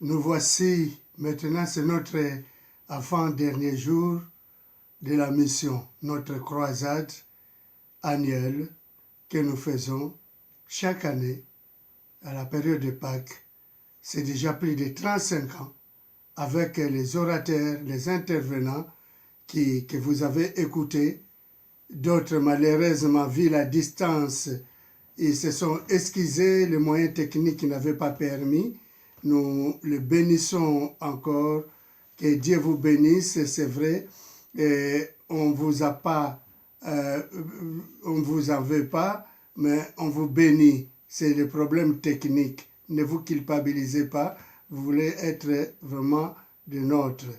Nous voici, maintenant c'est notre avant-dernier jour de la mission, notre croisade annuelle que nous faisons chaque année à la période de Pâques. C'est déjà plus de 35 ans avec les orateurs, les intervenants que vous avez écoutés. D'autres, malheureusement, vu la distance, ils se sont excusés, les moyens techniques n'avaient pas permis. Nous le bénissons encore. Que Dieu vous bénisse, c'est vrai. Et on vous a pas, on ne vous en veut pas, mais on vous bénit. C'est le problème technique. Ne vous culpabilisez pas. Vous voulez être vraiment de nôtres.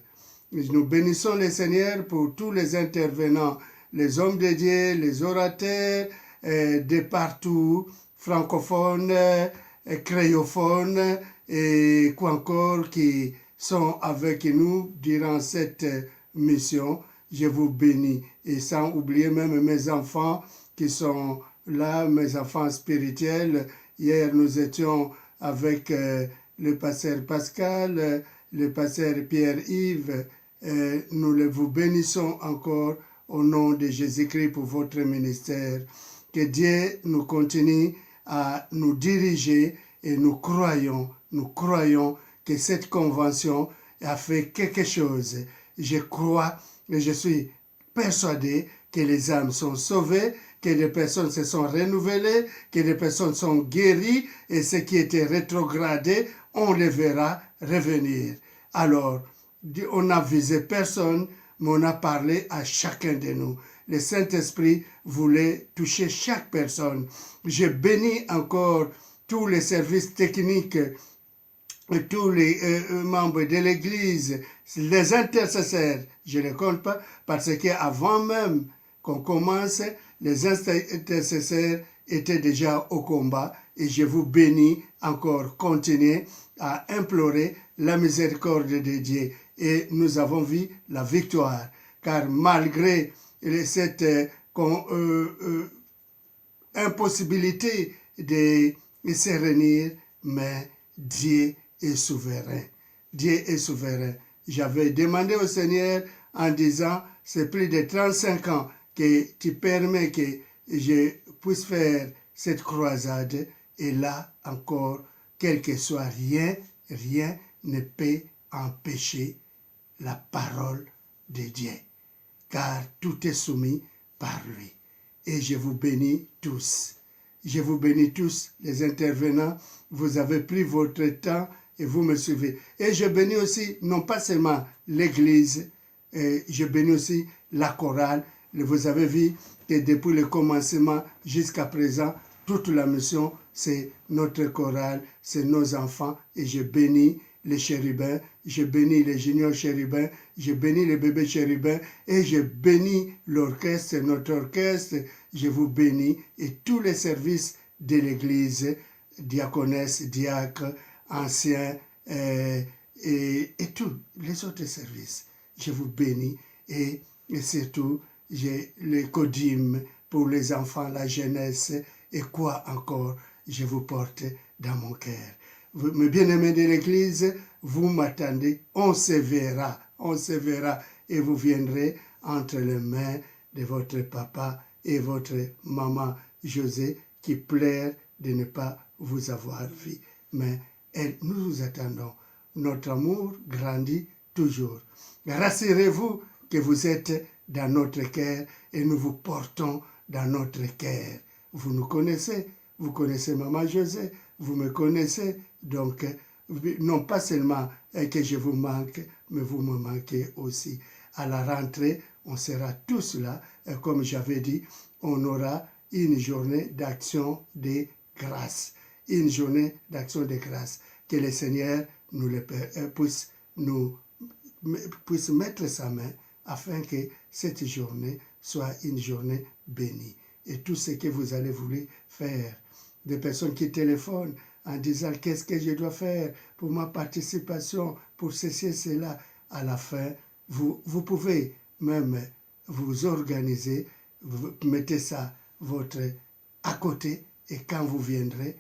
Nous bénissons le Seigneur pour tous les intervenants, les hommes de Dieu, les orateurs de partout, francophones, créophones et quoi encore qui sont avec nous durant cette mission. Je vous bénis. Et sans oublier même mes enfants qui sont là, mes enfants spirituels. Hier, nous étions avec le pasteur Pascal, le pasteur Pierre-Yves. Nous vous bénissons encore au nom de Jésus-Christ pour votre ministère. Que Dieu nous continue à nous diriger et nous croyons que cette convention a fait quelque chose. Je crois et je suis persuadé que les âmes sont sauvées, que les personnes se sont renouvelées, que les personnes sont guéries et ce qui était rétrogradé, on les verra revenir. Alors, on n'a visé personne, mais on a parlé à chacun de nous. Le Saint-Esprit voulait toucher chaque personne. Je bénis encore tous les services techniques, tous les membres de l'Église, les intercesseurs. Je ne les compte pas parce qu'avant même qu'on commence, les intercesseurs étaient déjà au combat et je vous bénis encore. Continuez à implorer la miséricorde de Dieu et nous avons vu la victoire. Car malgré cette impossibilité de se réunir, mais Dieu est souverain. Dieu est souverain. J'avais demandé au Seigneur en disant, c'est plus de 35 ans que tu permets que je puisse faire cette croisade. Et là encore, quel que soit rien ne peut empêcher la parole de Dieu. Car tout est soumis par lui. Et je vous bénis tous. Je vous bénis tous, les intervenants. Vous avez pris votre temps et vous me suivez. Et je bénis aussi, non pas seulement l'Église, je bénis aussi la chorale. Vous avez vu que depuis le commencement jusqu'à présent, toute la mission, c'est notre chorale, c'est nos enfants. Et je bénis les chérubins, je bénis les juniors chérubins, je bénis les bébés chérubins et je bénis l'orchestre, notre orchestre. Je vous bénis et tous les services de l'Église, diaconesse, diacre, anciens et tous les autres services. Je vous bénis et surtout, j'ai le codim pour les enfants, la jeunesse et quoi encore, je vous porte dans mon cœur. Mes bien-aimés de l'Église, vous m'attendez, on se verra et vous viendrez entre les mains de votre papa et votre maman José qui pleure de ne pas vous avoir vu. Mais nous vous attendons. Notre amour grandit toujours. Rassurez-vous que vous êtes dans notre cœur et nous vous portons dans notre cœur. Vous nous connaissez, vous connaissez maman José, vous me connaissez, donc non pas seulement que je vous manque, mais vous me manquez aussi. À la rentrée, on sera tous là, comme j'avais dit, on aura une journée d'action de grâce. Une journée d'action de grâce. Que le Seigneur puisse mettre sa main afin que cette journée soit une journée bénie. Et tout ce que vous allez vouloir faire, des personnes qui téléphonent en disant qu'est-ce que je dois faire pour ma participation, pour ceci et cela, à la fin, vous pouvez même vous organiser, vous mettez ça à côté et quand vous viendrez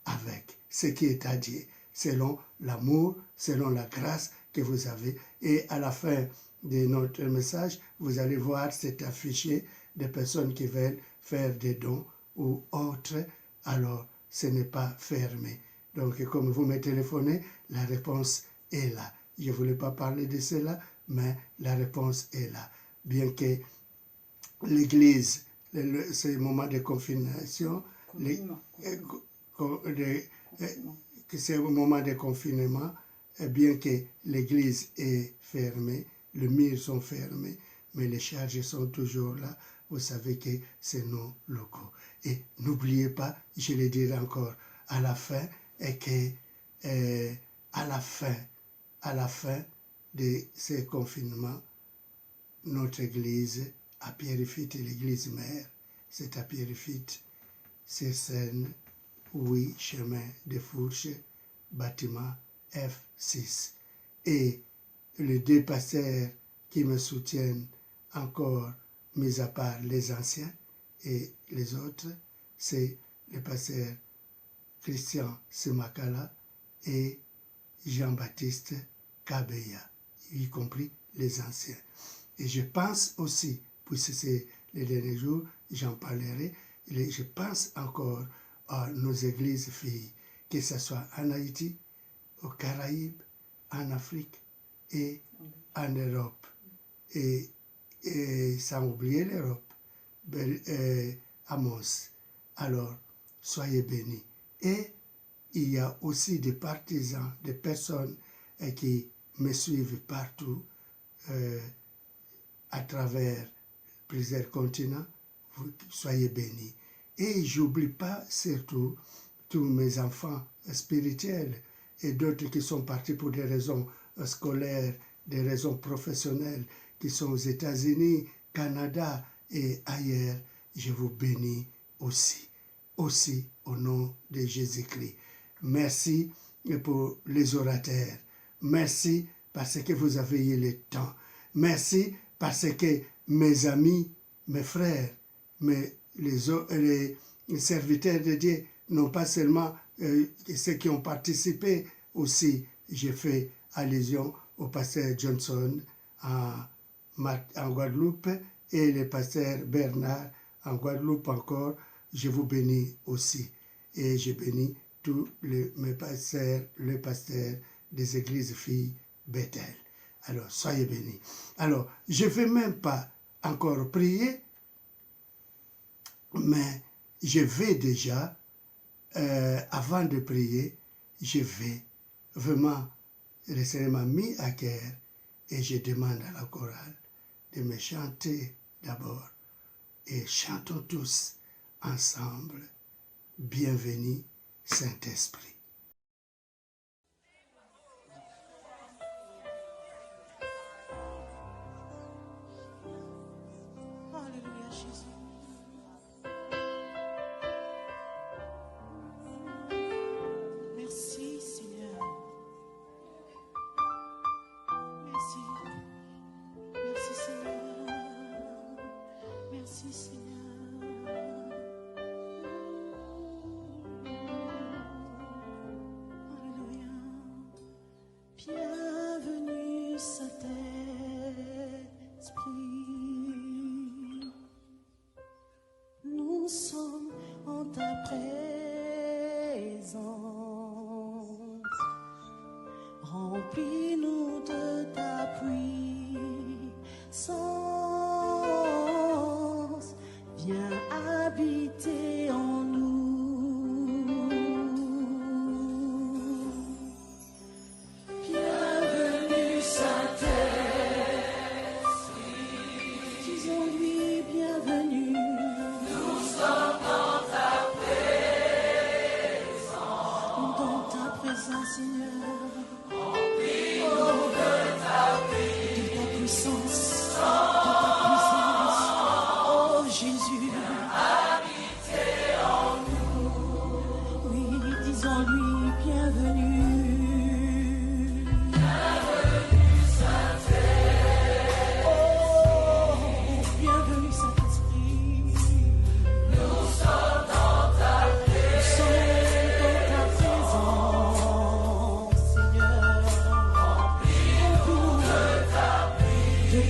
avec ce qui est à Dieu. selon l'amour, selon la grâce que vous avez. Et à la fin de notre message, vous allez voir cet affiché des personnes qui veulent faire des dons ou autres. Alors, ce n'est pas fermé. Donc, comme vous me téléphonez, la réponse est là. Je ne voulais pas parler de cela, mais la réponse est là. Bien que l'Église, ces moments de confination, c'est un moment de confinement, bien que l'Église est fermée, les murs sont fermés, mais les charges sont toujours là. Vous savez que c'est nos locaux. Et n'oubliez pas, je le dirai encore à la fin, et que à la fin de ce confinement, notre église à Pierrefitte, l'église mère, c'est à Pierrefitte, sur Seine, 8 chemin de Fourche, bâtiment F6. Et les deux pasteurs qui me soutiennent encore, mis à part les anciens et les autres, c'est le pasteur Christian Semakala et Jean-Baptiste Kabeya, y compris les anciens. Et je pense aussi, puisque c'est les derniers jours, j'en parlerai, je pense encore à nos églises filles, que ce soit en Haïti, aux Caraïbes, en Afrique et en Europe. Et sans oublier l'Europe, Amos. Alors, soyez bénis. Et il y a aussi des partisans, des personnes qui me suivent partout, à travers plusieurs continents. Soyez bénis. Et j'oublie pas surtout tous mes enfants spirituels et d'autres qui sont partis pour des raisons scolaires, des raisons professionnelles, qui sont aux États-Unis, Canada et ailleurs. Je vous bénis aussi au nom de Jésus-Christ. Merci pour les orateurs. Merci parce que vous avez eu le temps. Merci parce que mes amis, mes frères, les serviteurs de Dieu, non pas seulement ceux qui ont participé, aussi j'ai fait allusion au pasteur Johnson en Guadeloupe et le pasteur Bernard en Guadeloupe encore. Je vous bénis aussi. Et je bénis tous mes pasteurs, les pasteurs des églises filles Bethel. Alors, soyez bénis. Alors, je ne vais même pas encore prier, mais je vais déjà, avant de prier, je vais vraiment, le Seigneur m'a mis à cœur et je demande à la chorale de me chanter d'abord. Et chantons tous ensemble. Bienvenue, Saint-Esprit. Alléluia, Jésus. Merci, Seigneur. Merci. Merci, Seigneur. Merci, Seigneur. Alléluia. Bienvenue, Saint-Esprit. Nous sommes en ta présence. Remplis-nous de ta puissance. Viens habiter en nous. Bienvenue, Saint-Esprit. Disons-lui bienvenue. Dans ta présence, Seigneur. De ta puissance.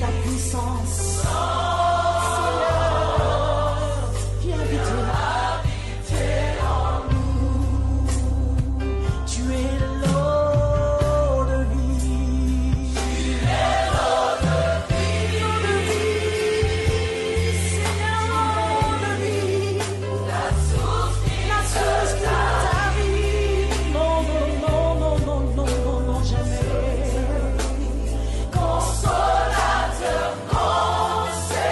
ta puissance. Seigneur, viens habiter en nous. Tu es l'eau de vie. L'eau de vie. Seigneur, l'eau de vie. La source de ta vie. Non, non, non, non, non, non, non, non, jamais. Consolateur, conseiller.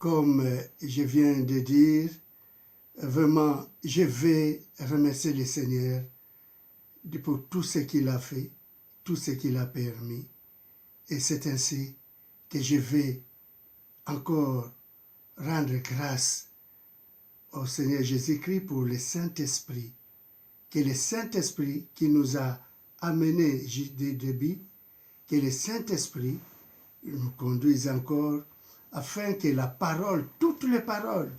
comme je viens de dire, vraiment, je vais remercier le Seigneur pour tout ce qu'il a fait, tout ce qu'il a permis. Et c'est ainsi que je vais encore rendre grâce au Seigneur Jésus-Christ pour le Saint-Esprit. Que le Saint-Esprit qui nous a amenés du début, que le Saint-Esprit nous conduise encore afin que la parole, toutes les paroles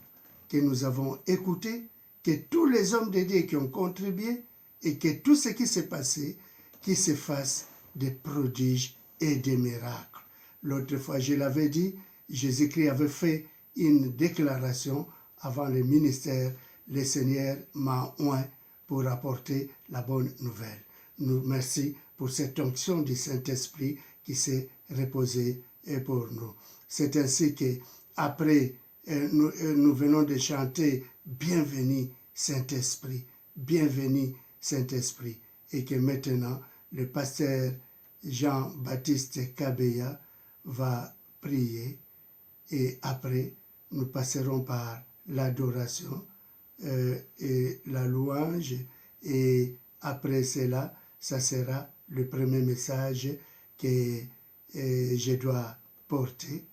que nous avons écoutées, que tous les hommes de Dieu qui ont contribué et que tout ce qui s'est passé, qu'il se fasse des prodiges et des miracles. L'autre fois, je l'avais dit, Jésus-Christ avait fait une déclaration avant le ministère. Le Seigneur m'a oint pour apporter la bonne nouvelle. Nous merci pour cette onction du Saint-Esprit qui s'est reposée pour nous. C'est ainsi que après nous venons de chanter Bienvenue Saint-Esprit, bienvenue Saint-Esprit, et que maintenant le pasteur Jean-Baptiste Kabeya va prier et après nous passerons par l'adoration et la louange, et après cela, ça sera le premier message que je dois porter.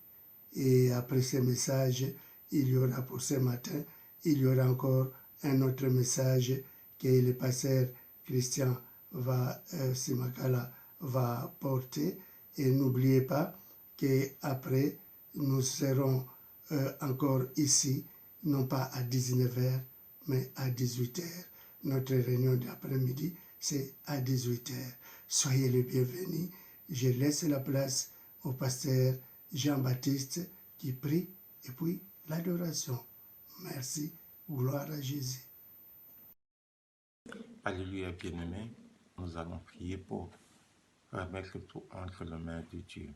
Et après ce message, il y aura pour ce matin, il y aura encore un autre message que le pasteur Christian Simakala va porter. Et n'oubliez pas qu'après, nous serons encore ici, non pas à 19h, mais à 18h. Notre réunion d'après-midi, c'est à 18h. Soyez les bienvenus. Je laisse la place au pasteur Jean-Baptiste qui prie et puis l'adoration. Merci, gloire à Jésus. Alléluia, bien-aimés, nous allons prier pour remettre tout entre les mains de Dieu.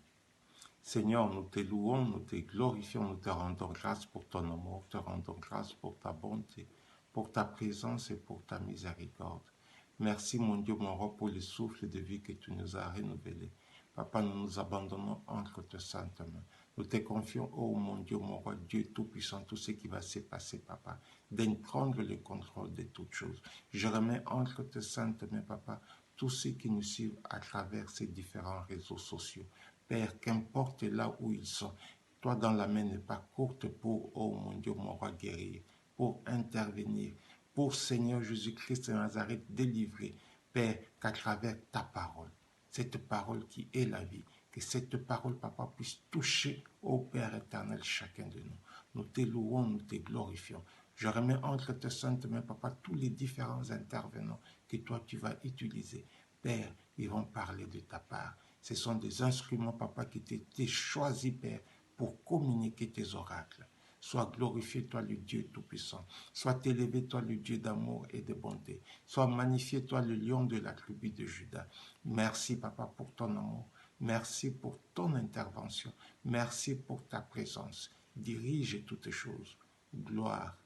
Seigneur, nous te louons, nous te glorifions, nous te rendons grâce pour ton amour, te rendons grâce pour ta bonté, pour ta présence et pour ta miséricorde. Merci, mon Dieu, mon roi, pour le souffle de vie que tu nous as renouvelé. Papa, nous nous abandonnons entre tes saintes mains. Nous te confions, oh mon Dieu, mon roi, Dieu Tout-Puissant, tout ce qui va se passer, Papa, de prendre le contrôle de toutes choses. Je remets entre tes saintes mains, Papa, tous ceux qui nous suivent à travers ces différents réseaux sociaux. Père, qu'importe là où ils sont, toi dans la main n'est pas courte pour, oh mon Dieu, mon roi, guérir, pour intervenir, pour Seigneur Jésus-Christ de Nazareth délivrer, Père, qu'à travers ta parole, cette parole qui est la vie, que cette parole, Papa, puisse toucher, ô Père éternel, chacun de nous. Nous te louons, nous te glorifions. Je remets entre tes saintes mains, Papa, tous les différents intervenants que toi tu vas utiliser. Père, ils vont parler de ta part. Ce sont des instruments, Papa, qui t'étaient choisis, Père, pour communiquer tes oracles. Sois glorifié, toi le Dieu Tout-Puissant. Sois élevé, toi le Dieu d'amour et de bonté. Sois magnifié, toi le lion de la tribu de Juda. Merci, Papa, pour ton amour. Merci pour ton intervention. Merci pour ta présence. Dirige toutes choses. Gloire,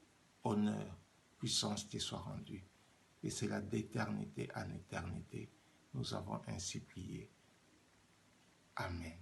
honneur, puissance te soit rendue. Et c'est là d'éternité en éternité. Nous avons ainsi prié. Amen.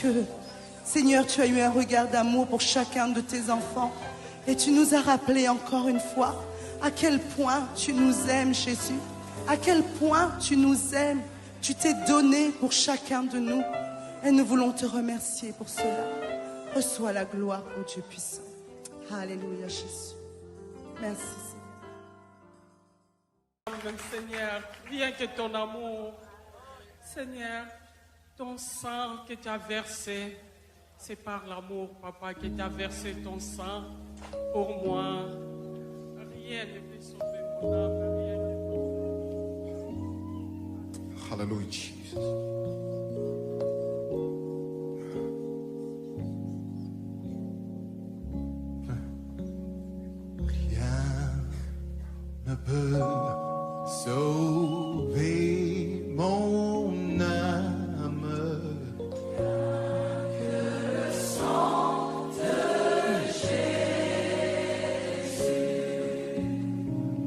que, Seigneur, tu as eu un regard d'amour pour chacun de tes enfants. Et tu nous as rappelé encore une fois à quel point tu nous aimes, Jésus. À quel point tu nous aimes. Tu t'es donné pour chacun de nous. Et nous voulons te remercier pour cela. Reçois la gloire, ô Dieu puissant. Alléluia, Jésus. Merci, Seigneur. Seigneur, rien que ton amour. Seigneur, ton sang que tu as versé, c'est par l'amour, Papa, que tu as versé ton sang pour moi. Rien ne peut sauver mon âme, rien ne peut. Hallelujah, Jesus. Rien ne peut sauver mon âme.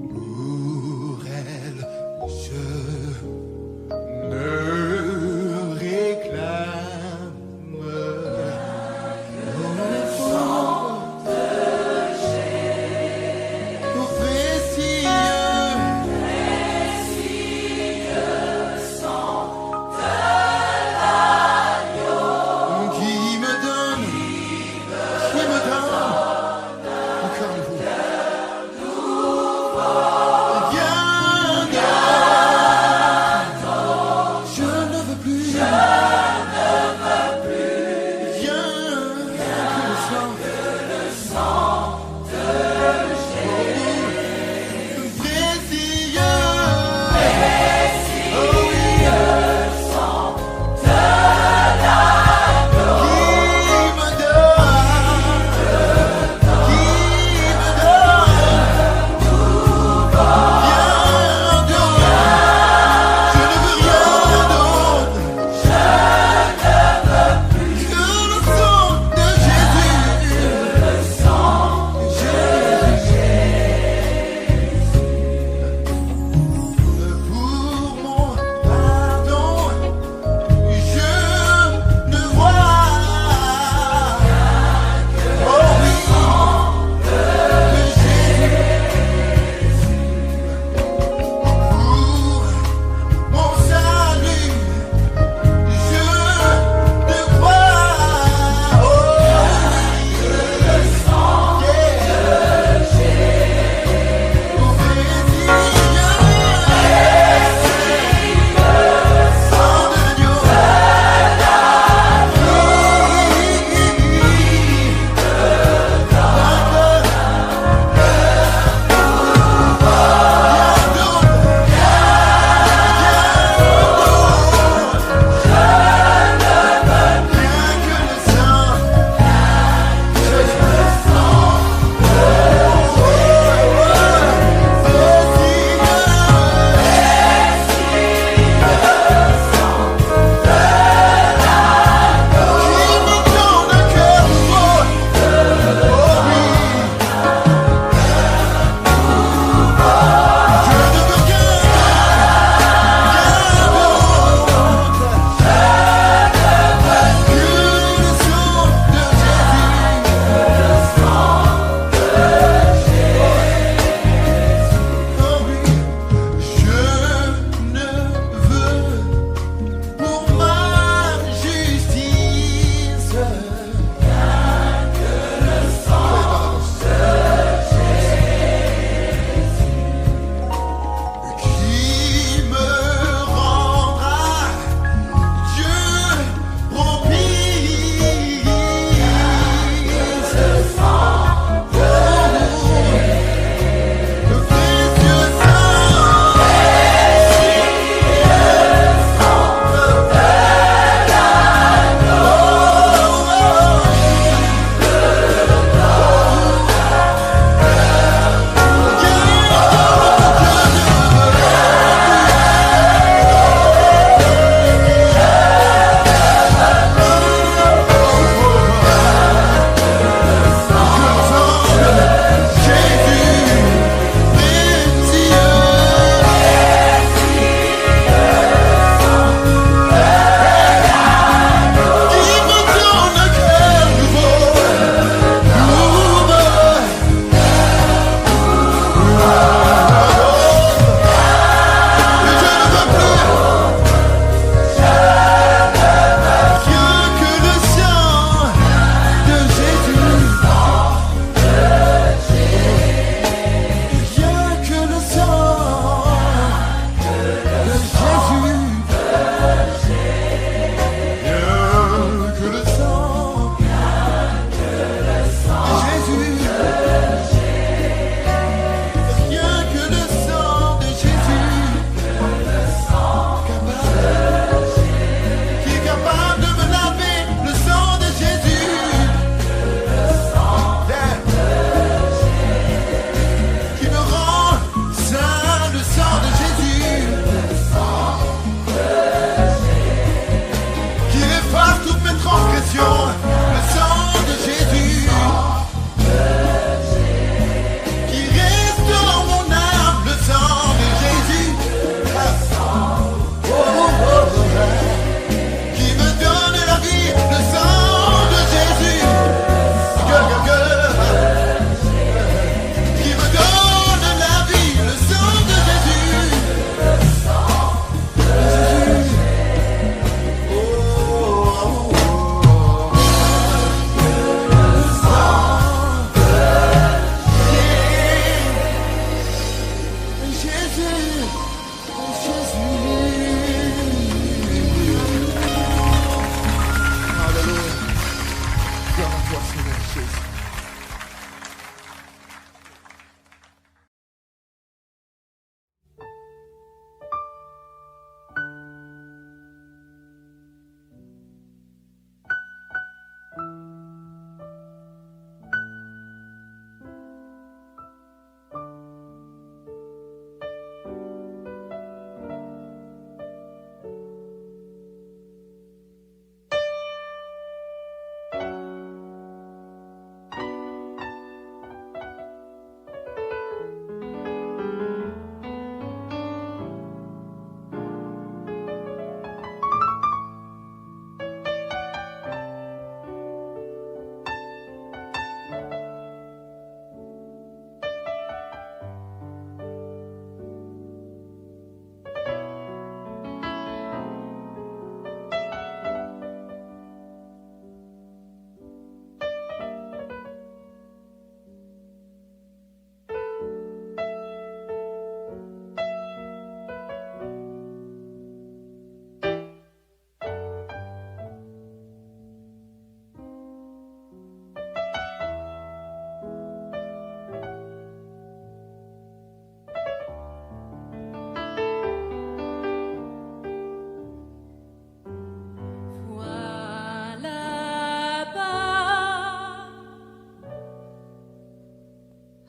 Pour elle, je ne réclame pour précieux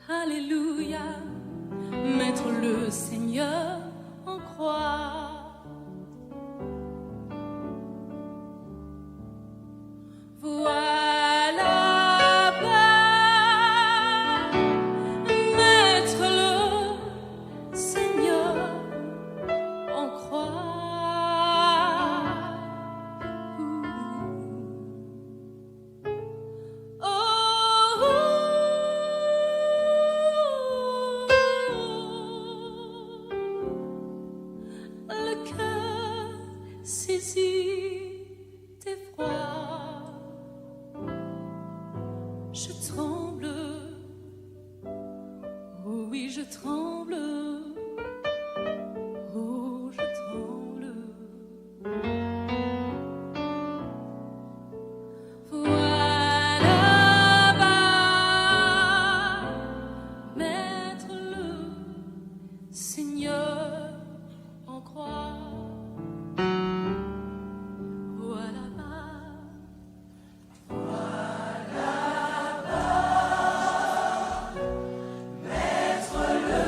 Alléluia, mettre le Seigneur en croix. Voilà bas, mettre le Seigneur en croix. Le cœur saisi d'effroi, je tremble, oh oui je tremble, oh je tremble. Voilà bas, mettre le Seigneur en croix. Voilà bas, mettre le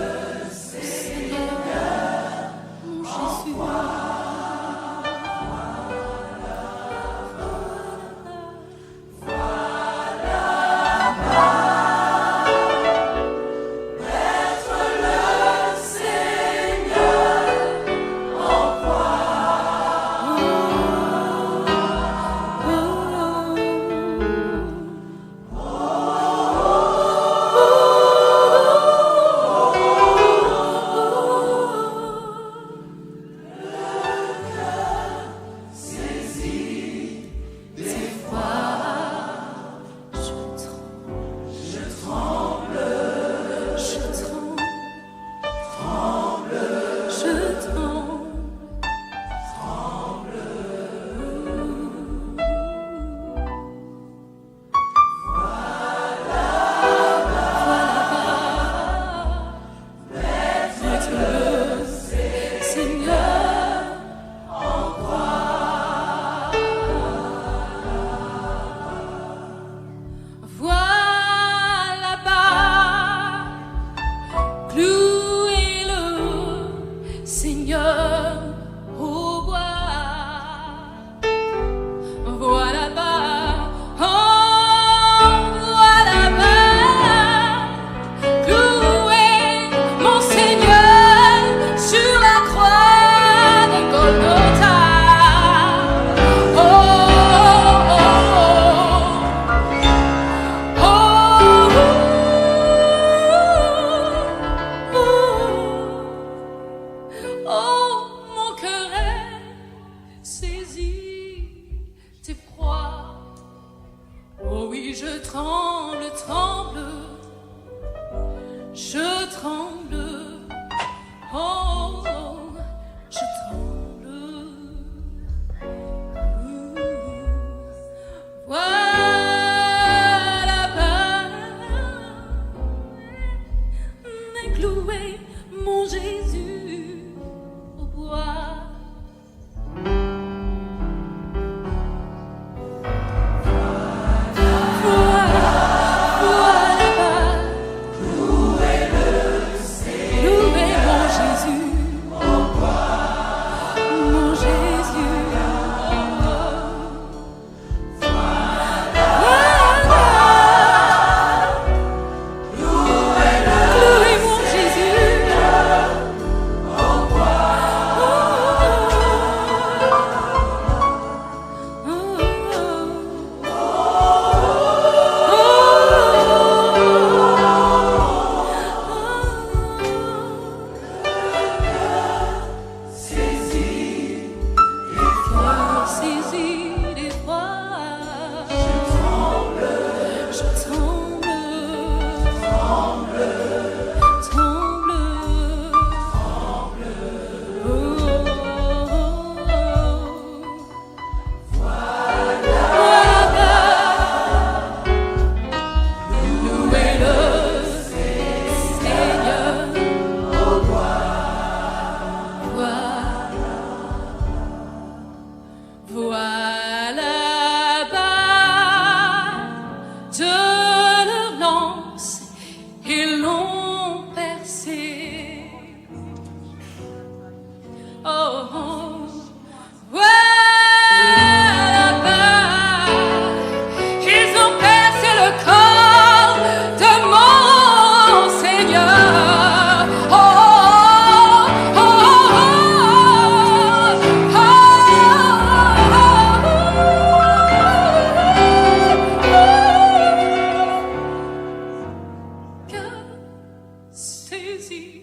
saisis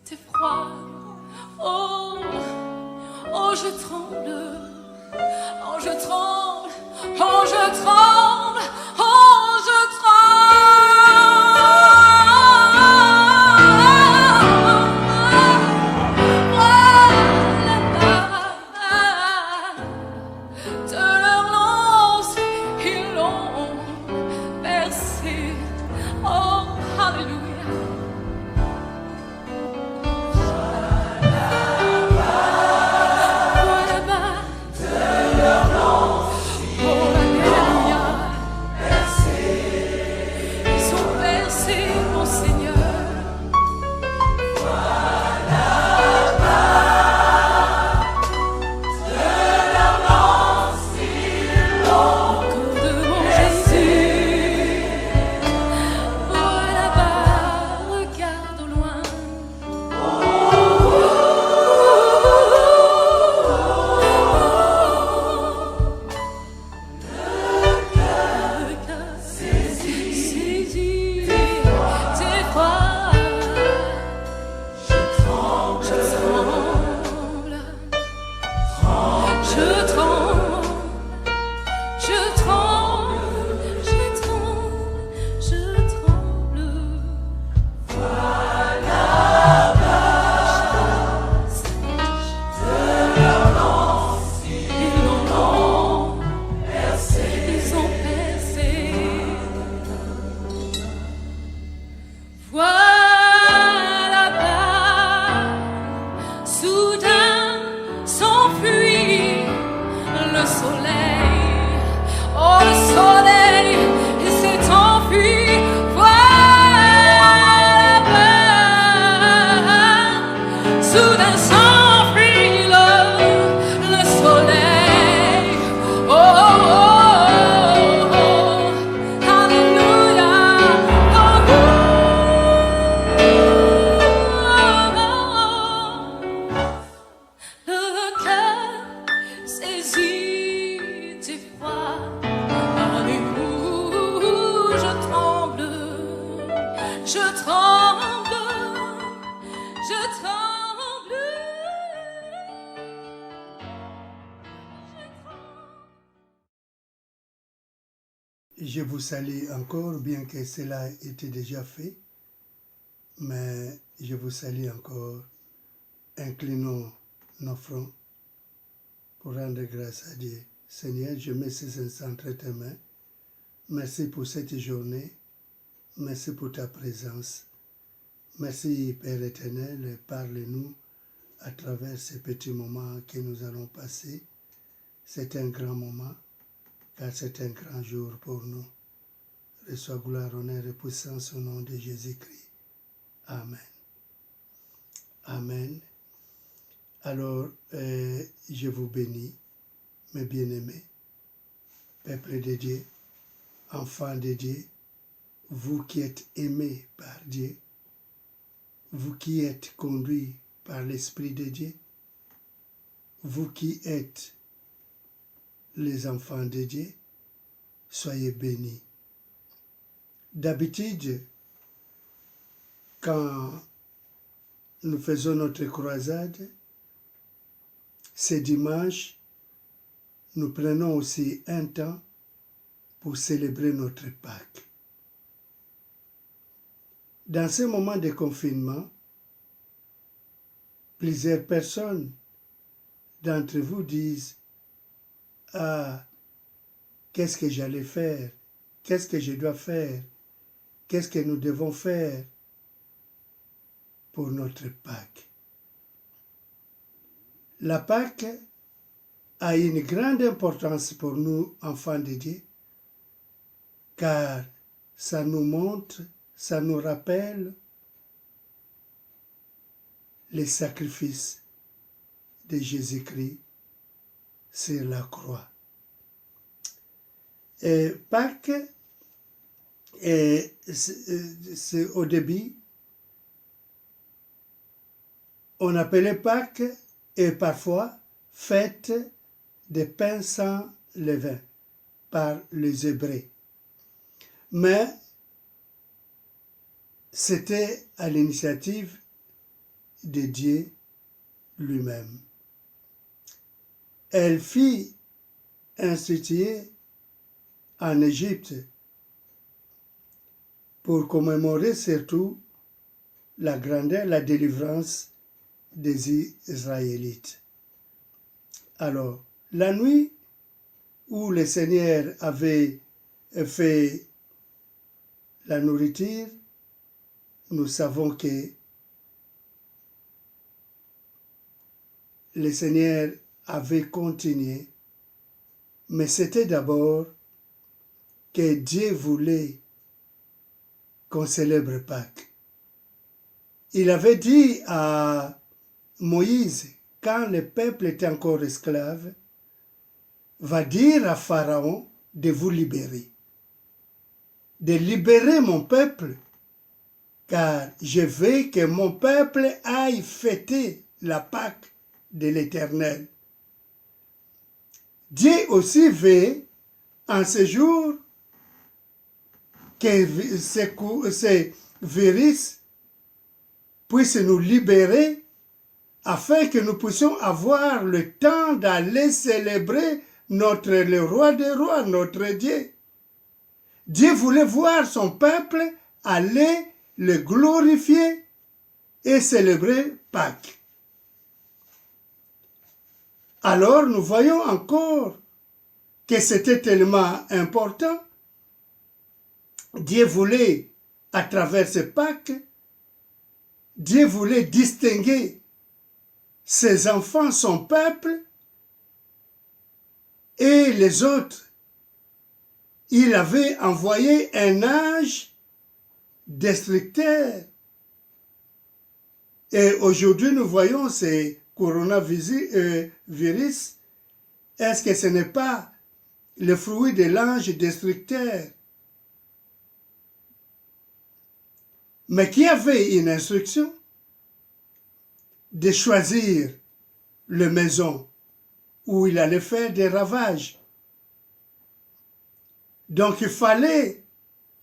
d'effroi. Oh, oh, je tremble. Oh, je tremble. Oh, je tremble. Oh, je de leur lance, ils l'ont percé. Oh, alléluia. Je vous salue encore, bien que cela ait été déjà fait, mais je vous salue encore. Inclinons nos fronts pour rendre grâce à Dieu. Seigneur, je mets ces instants entre tes mains. Merci pour cette journée. Merci pour ta présence. Merci, Père éternel, parle-nous à travers ces petits moments que nous allons passer. C'est un grand moment, car c'est un grand jour pour nous. Reçois gloire, honneur et puissance au nom de Jésus-Christ. Amen. Amen. Alors, je vous bénis, mes bien-aimés, peuple de Dieu, enfants de Dieu, vous qui êtes aimés par Dieu, vous qui êtes conduits par l'Esprit de Dieu, vous qui êtes les enfants de Dieu, soyez bénis. D'habitude, quand nous faisons notre croisade, ce dimanche, nous prenons aussi un temps pour célébrer notre Pâques. Dans ce moment de confinement, plusieurs personnes d'entre vous disent « Ah, qu'est-ce que j'allais faire? Qu'est-ce que je dois faire? Qu'est-ce que nous devons faire pour notre Pâques ?» La Pâques a une grande importance pour nous, enfants de Dieu, car ça nous montre, ça nous rappelle les sacrifices de Jésus-Christ sur la croix. Et Pâques, c'est au début, on appelait Pâques et parfois fête des pains sans levain par les Hébreux. Mais c'était à l'initiative de Dieu lui-même. Elle fit instituer en Égypte pour commémorer surtout la grandeur, la délivrance des Israélites. Alors, la nuit où le Seigneur avait fait la nourriture, nous savons que le Seigneur avait continué, mais c'était d'abord que Dieu voulait qu'on célèbre Pâques. Il avait dit à Moïse, quand le peuple était encore esclave, va dire à Pharaon de vous libérer, de libérer mon peuple, car je veux que mon peuple aille fêter la Pâque de l'Éternel. Dieu aussi veut, en ce jour, que ces virus puissent nous libérer afin que nous puissions avoir le temps d'aller célébrer le roi des rois, notre Dieu. Dieu voulait voir son peuple aller le glorifier et célébrer Pâques. Alors nous voyons encore que c'était tellement important. Dieu voulait, à travers ce Pâques, Dieu voulait distinguer ses enfants, son peuple, et les autres. Il avait envoyé un ange destructeur. Et aujourd'hui, nous voyons ces coronavirus. Est-ce que ce n'est pas le fruit de l'ange destructeur? Mais qui avait une instruction de choisir la maison où il allait faire des ravages. Donc il fallait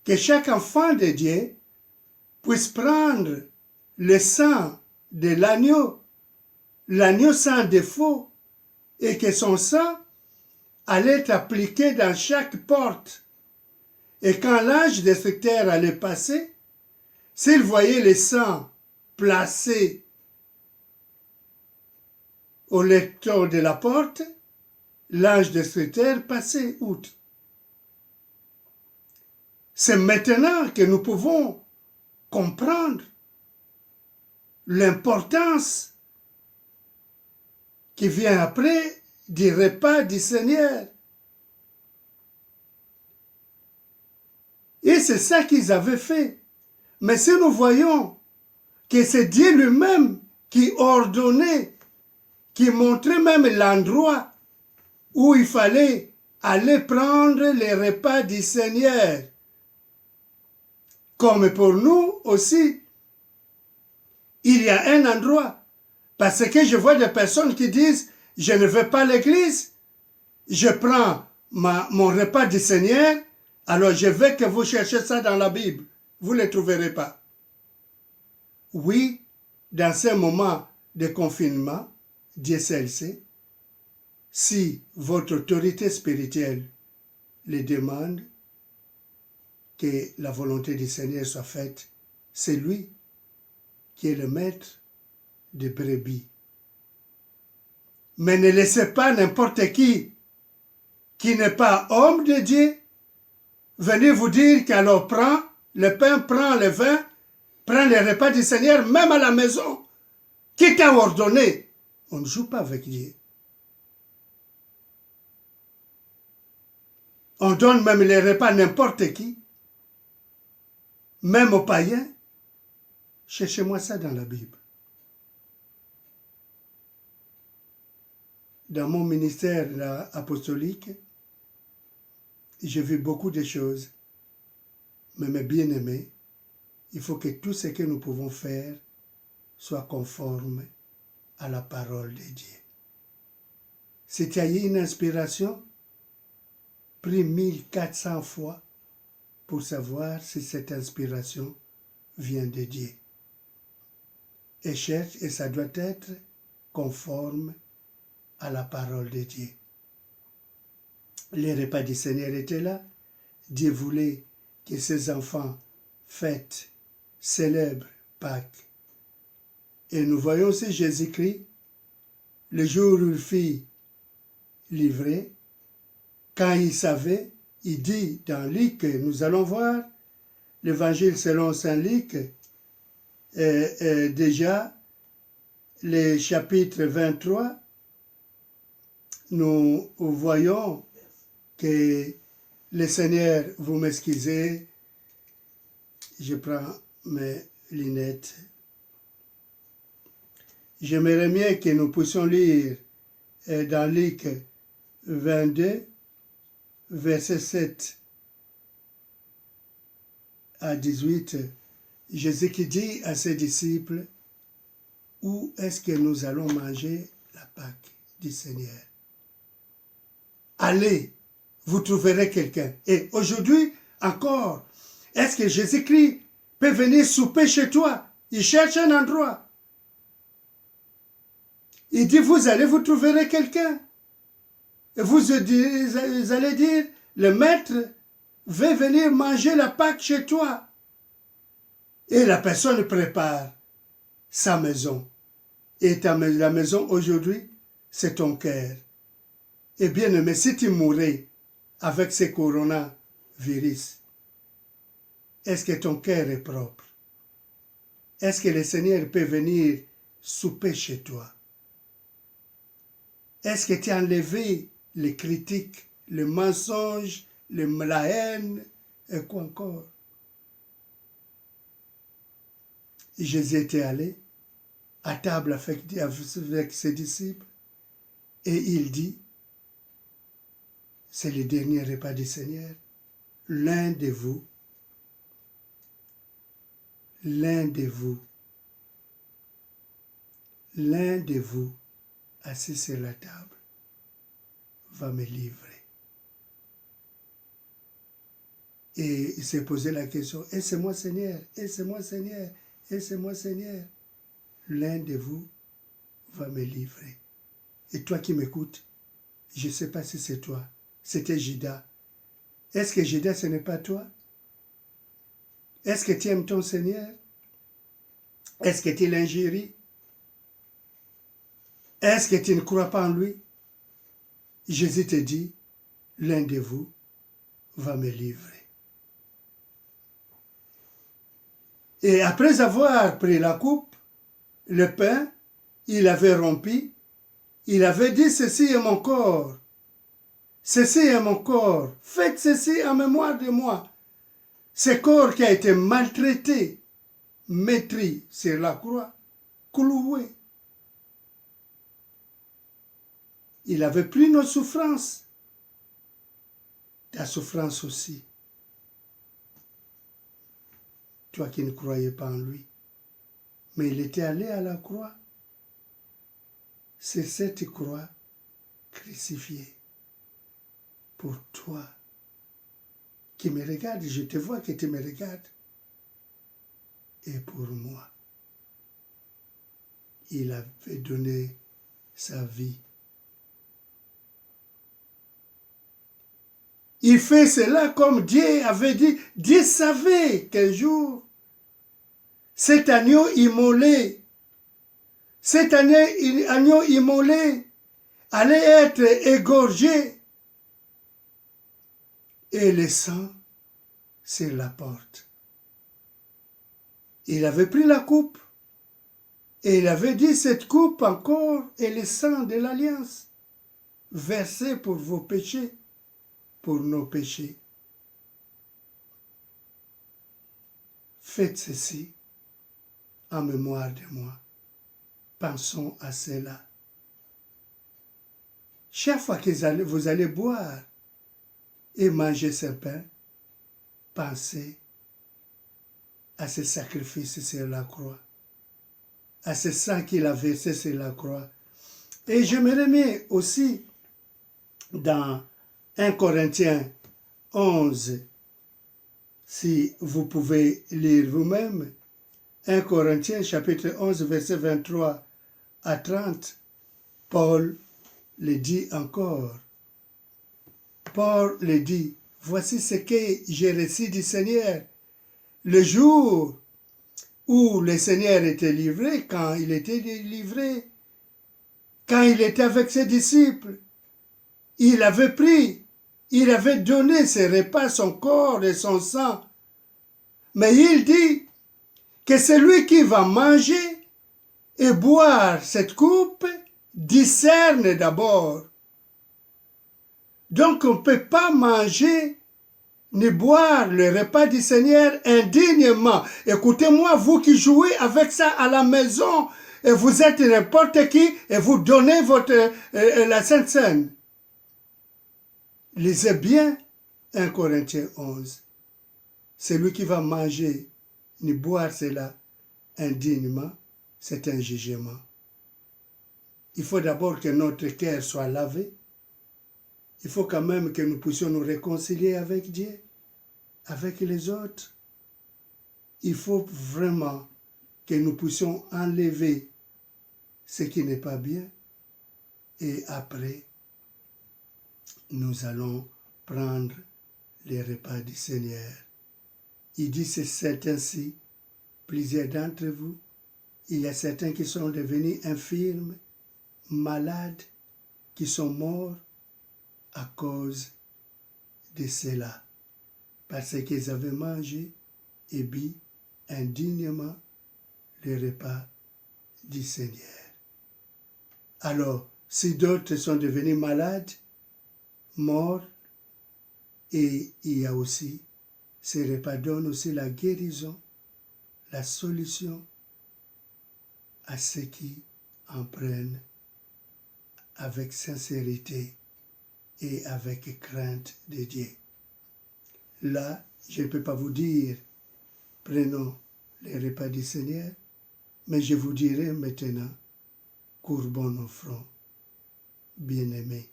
que chaque enfant de Dieu puisse prendre le sang de l'agneau sans défaut, et que son sang allait être appliqué dans chaque porte. Et quand l'ange destructeur allait passer, s'il voyait le sang placé au lecteur de la porte, l'ange destructeur passait outre. C'est maintenant que nous pouvons comprendre l'importance qui vient après du repas du Seigneur. Et c'est ça qu'ils avaient fait. Mais si nous voyons que c'est Dieu lui-même qui ordonnait, qui montrait même l'endroit où il fallait aller prendre les repas du Seigneur, comme pour nous aussi, il y a un endroit. Parce que je vois des personnes qui disent, je ne vais pas à l'église, je prends mon repas du Seigneur, alors je veux que vous cherchiez ça dans la Bible. Vous ne le trouverez pas. Oui, dans ces moments de confinement, Dieu seul sait, si votre autorité spirituelle le demande, que la volonté du Seigneur soit faite, c'est lui qui est le maître des brebis. Mais ne laissez pas n'importe qui n'est pas homme de Dieu, venir vous dire qu'alors prends le pain, prends le vin, prends les repas du Seigneur, même à la maison. Qui t'a ordonné? On ne joue pas avec Dieu. On donne même les repas à n'importe qui, même aux païens. Cherchez-moi ça dans la Bible. Dans mon ministère apostolique, j'ai vu beaucoup de choses. Mais mes bien-aimés, il faut que tout ce que nous pouvons faire soit conforme à la parole de Dieu. Si tu as eu une inspiration, prie 1400 fois pour savoir si cette inspiration vient de Dieu. Et cherche, et ça doit être conforme à la parole de Dieu. Les repas du Seigneur étaient là. Dieu voulait que ses enfants fêtent, célèbrent Pâques. Et nous voyons aussi Jésus-Christ, le jour où il fut livré, quand il savait, il dit dans Luc, nous allons voir l'évangile selon saint Luc, déjà, le chapitre 23, nous voyons que le Seigneur, vous m'excusez, je prends mes lunettes. J'aimerais bien que nous puissions lire dans Luc 22, verset 7 à 18, Jésus qui dit à ses disciples, où est-ce que nous allons manger la Pâque du Seigneur? Allez, vous trouverez quelqu'un. Et aujourd'hui, encore, est-ce que Jésus-Christ peut venir souper chez toi? Il cherche un endroit. Il dit, vous allez, vous trouverez quelqu'un. Et vous allez dire, le maître veut venir manger la Pâque chez toi. Et la personne prépare sa maison. Et la maison aujourd'hui, c'est ton cœur. Et bien aimé, si tu mourais avec ce coronavirus, est-ce que ton cœur est propre? Est-ce que le Seigneur peut venir souper chez toi? Est-ce que tu as enlevé les critiques, les mensonges, la haine, et quoi encore? Jésus était allé à table avec ses disciples et il dit, c'est le dernier repas du Seigneur, l'un de vous, assis sur la table, va me livrer. Et il s'est posé la question, et c'est moi Seigneur, et c'est moi Seigneur, et c'est moi Seigneur. L'un de vous va me livrer. Et toi qui m'écoutes, je ne sais pas si c'est toi, c'était Judas. Est-ce que Judas, ce n'est pas toi? Est-ce que tu aimes ton Seigneur? Est-ce que tu l'injures? Est-ce que tu ne crois pas en lui? Jésus te dit, l'un de vous va me livrer. Et après avoir pris la coupe, le pain, il avait rompu, il avait dit, ceci est mon corps, ceci est mon corps, faites ceci en mémoire de moi. Ce corps qui a été maltraité, maîtris sur la croix, cloué. Il avait pris nos souffrances, ta souffrance aussi. Toi qui ne croyais pas en lui. Mais il était allé à la croix. C'est cette croix crucifiée pour toi qui me regarde. Je te vois que tu me regardes. Et pour moi, il avait donné sa vie. Il fait cela comme Dieu avait dit. Dieu savait qu'un jour, cet agneau immolé allait être égorgé et le sang sur la porte. Il avait pris la coupe et il avait dit, cette coupe encore est le sang de l'alliance versé pour vos péchés, pour nos péchés. Faites ceci en mémoire de moi. Pensons à cela. Chaque fois que vous allez boire et manger ce pain, pensez à ce sacrifice sur la croix, à ce sang qu'il a versé sur la croix. Et je me remets aussi dans 1 Corinthiens 11, si vous pouvez lire vous-même, 1 Corinthiens chapitre 11 verset 23 à 30, Paul le dit encore. Paul le dit, voici ce que j'ai reçu du Seigneur. Le jour où le Seigneur était livré, quand il était livré, quand il était avec ses disciples, il avait pris, il avait donné ses repas, son corps et son sang. Mais il dit que celui qui va manger et boire cette coupe discerne d'abord. Donc on ne peut pas manger ni boire le repas du Seigneur indignement. Écoutez-moi, vous qui jouez avec ça à la maison, et vous êtes n'importe qui, et vous donnez la Sainte Seine. Lisez bien 1 Corinthiens 11. Celui qui va manger ni boire cela indignement, c'est un jugement. Il faut d'abord que notre cœur soit lavé. Il faut quand même que nous puissions nous réconcilier avec Dieu, avec les autres. Il faut vraiment que nous puissions enlever ce qui n'est pas bien. Et après, nous allons prendre les repas du Seigneur. Il dit, c'est ainsi, plusieurs d'entre vous, il y a certains qui sont devenus infirmes, malades, qui sont morts à cause de cela, parce qu'ils avaient mangé et bu indignement le repas du Seigneur. Alors, si d'autres sont devenus malades, morts, et il y a aussi, ces repas donnent aussi la guérison, la solution à ceux qui en prennent avec sincérité et avec crainte de Dieu. Là, je ne peux pas vous dire, prenons les repas du Seigneur, mais je vous dirai maintenant, courbons nos fronts, bien-aimés,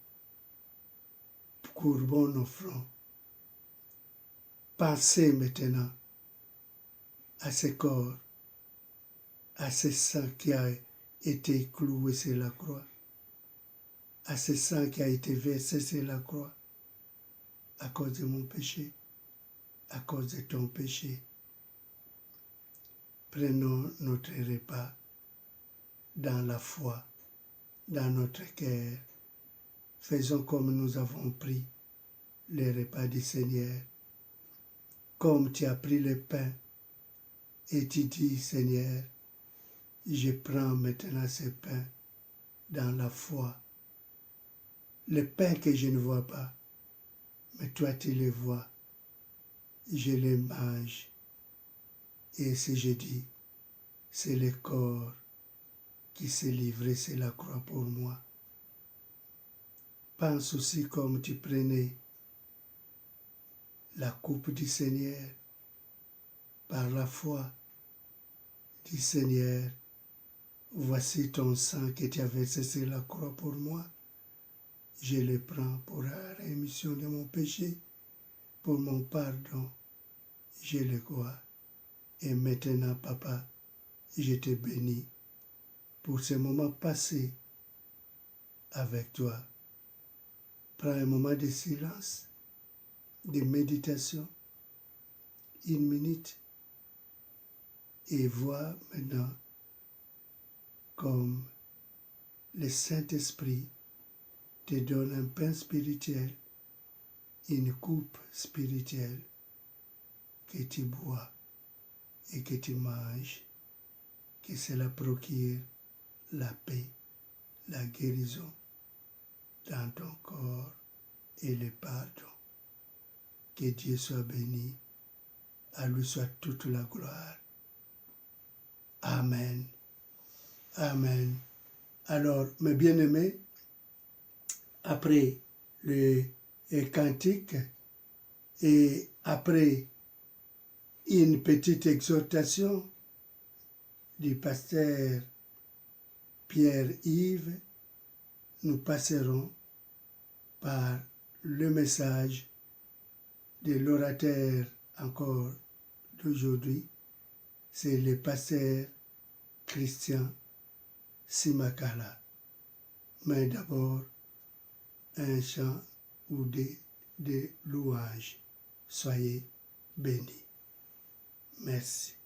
courbons nos fronts. Pensez maintenant à ce corps, à ce sang qui a été cloué sur la croix, à ce sang qui a été versé sur la croix, à cause de mon péché, à cause de ton péché. Prenons notre repas dans la foi, dans notre cœur. Faisons comme nous avons pris les repas du Seigneur. Comme tu as pris le pain et tu dis, Seigneur, je prends maintenant ce pain dans la foi. Le pain que je ne vois pas, mais toi tu le vois. Je le mange. Et si je dis, c'est le corps qui s'est livré sur la croix pour moi. Pense aussi comme tu prenais la coupe du Seigneur par la foi. Dis Seigneur, voici ton sang que tu as versé sur la croix pour moi. Je le prends pour la rémission de mon péché, pour mon pardon. Je le crois. Et maintenant, Papa, je te bénis pour ce moment passé avec toi. Prends un moment de silence, de méditation, 1 minute, et vois maintenant comme le Saint-Esprit te donne un pain spirituel, une coupe spirituelle que tu bois et que tu manges, que cela procure la paix, la guérison dans ton corps et le pardon. Que Dieu soit béni, à lui soit toute la gloire. Amen. Amen. Alors, mes bien-aimés, après le cantique et après une petite exhortation du pasteur Pierre-Yves, nous passerons par le message de l'orateur encore d'aujourd'hui, c'est le pasteur Christian Simakala. Mais d'abord, un chant ou des louanges. Soyez bénis. Merci.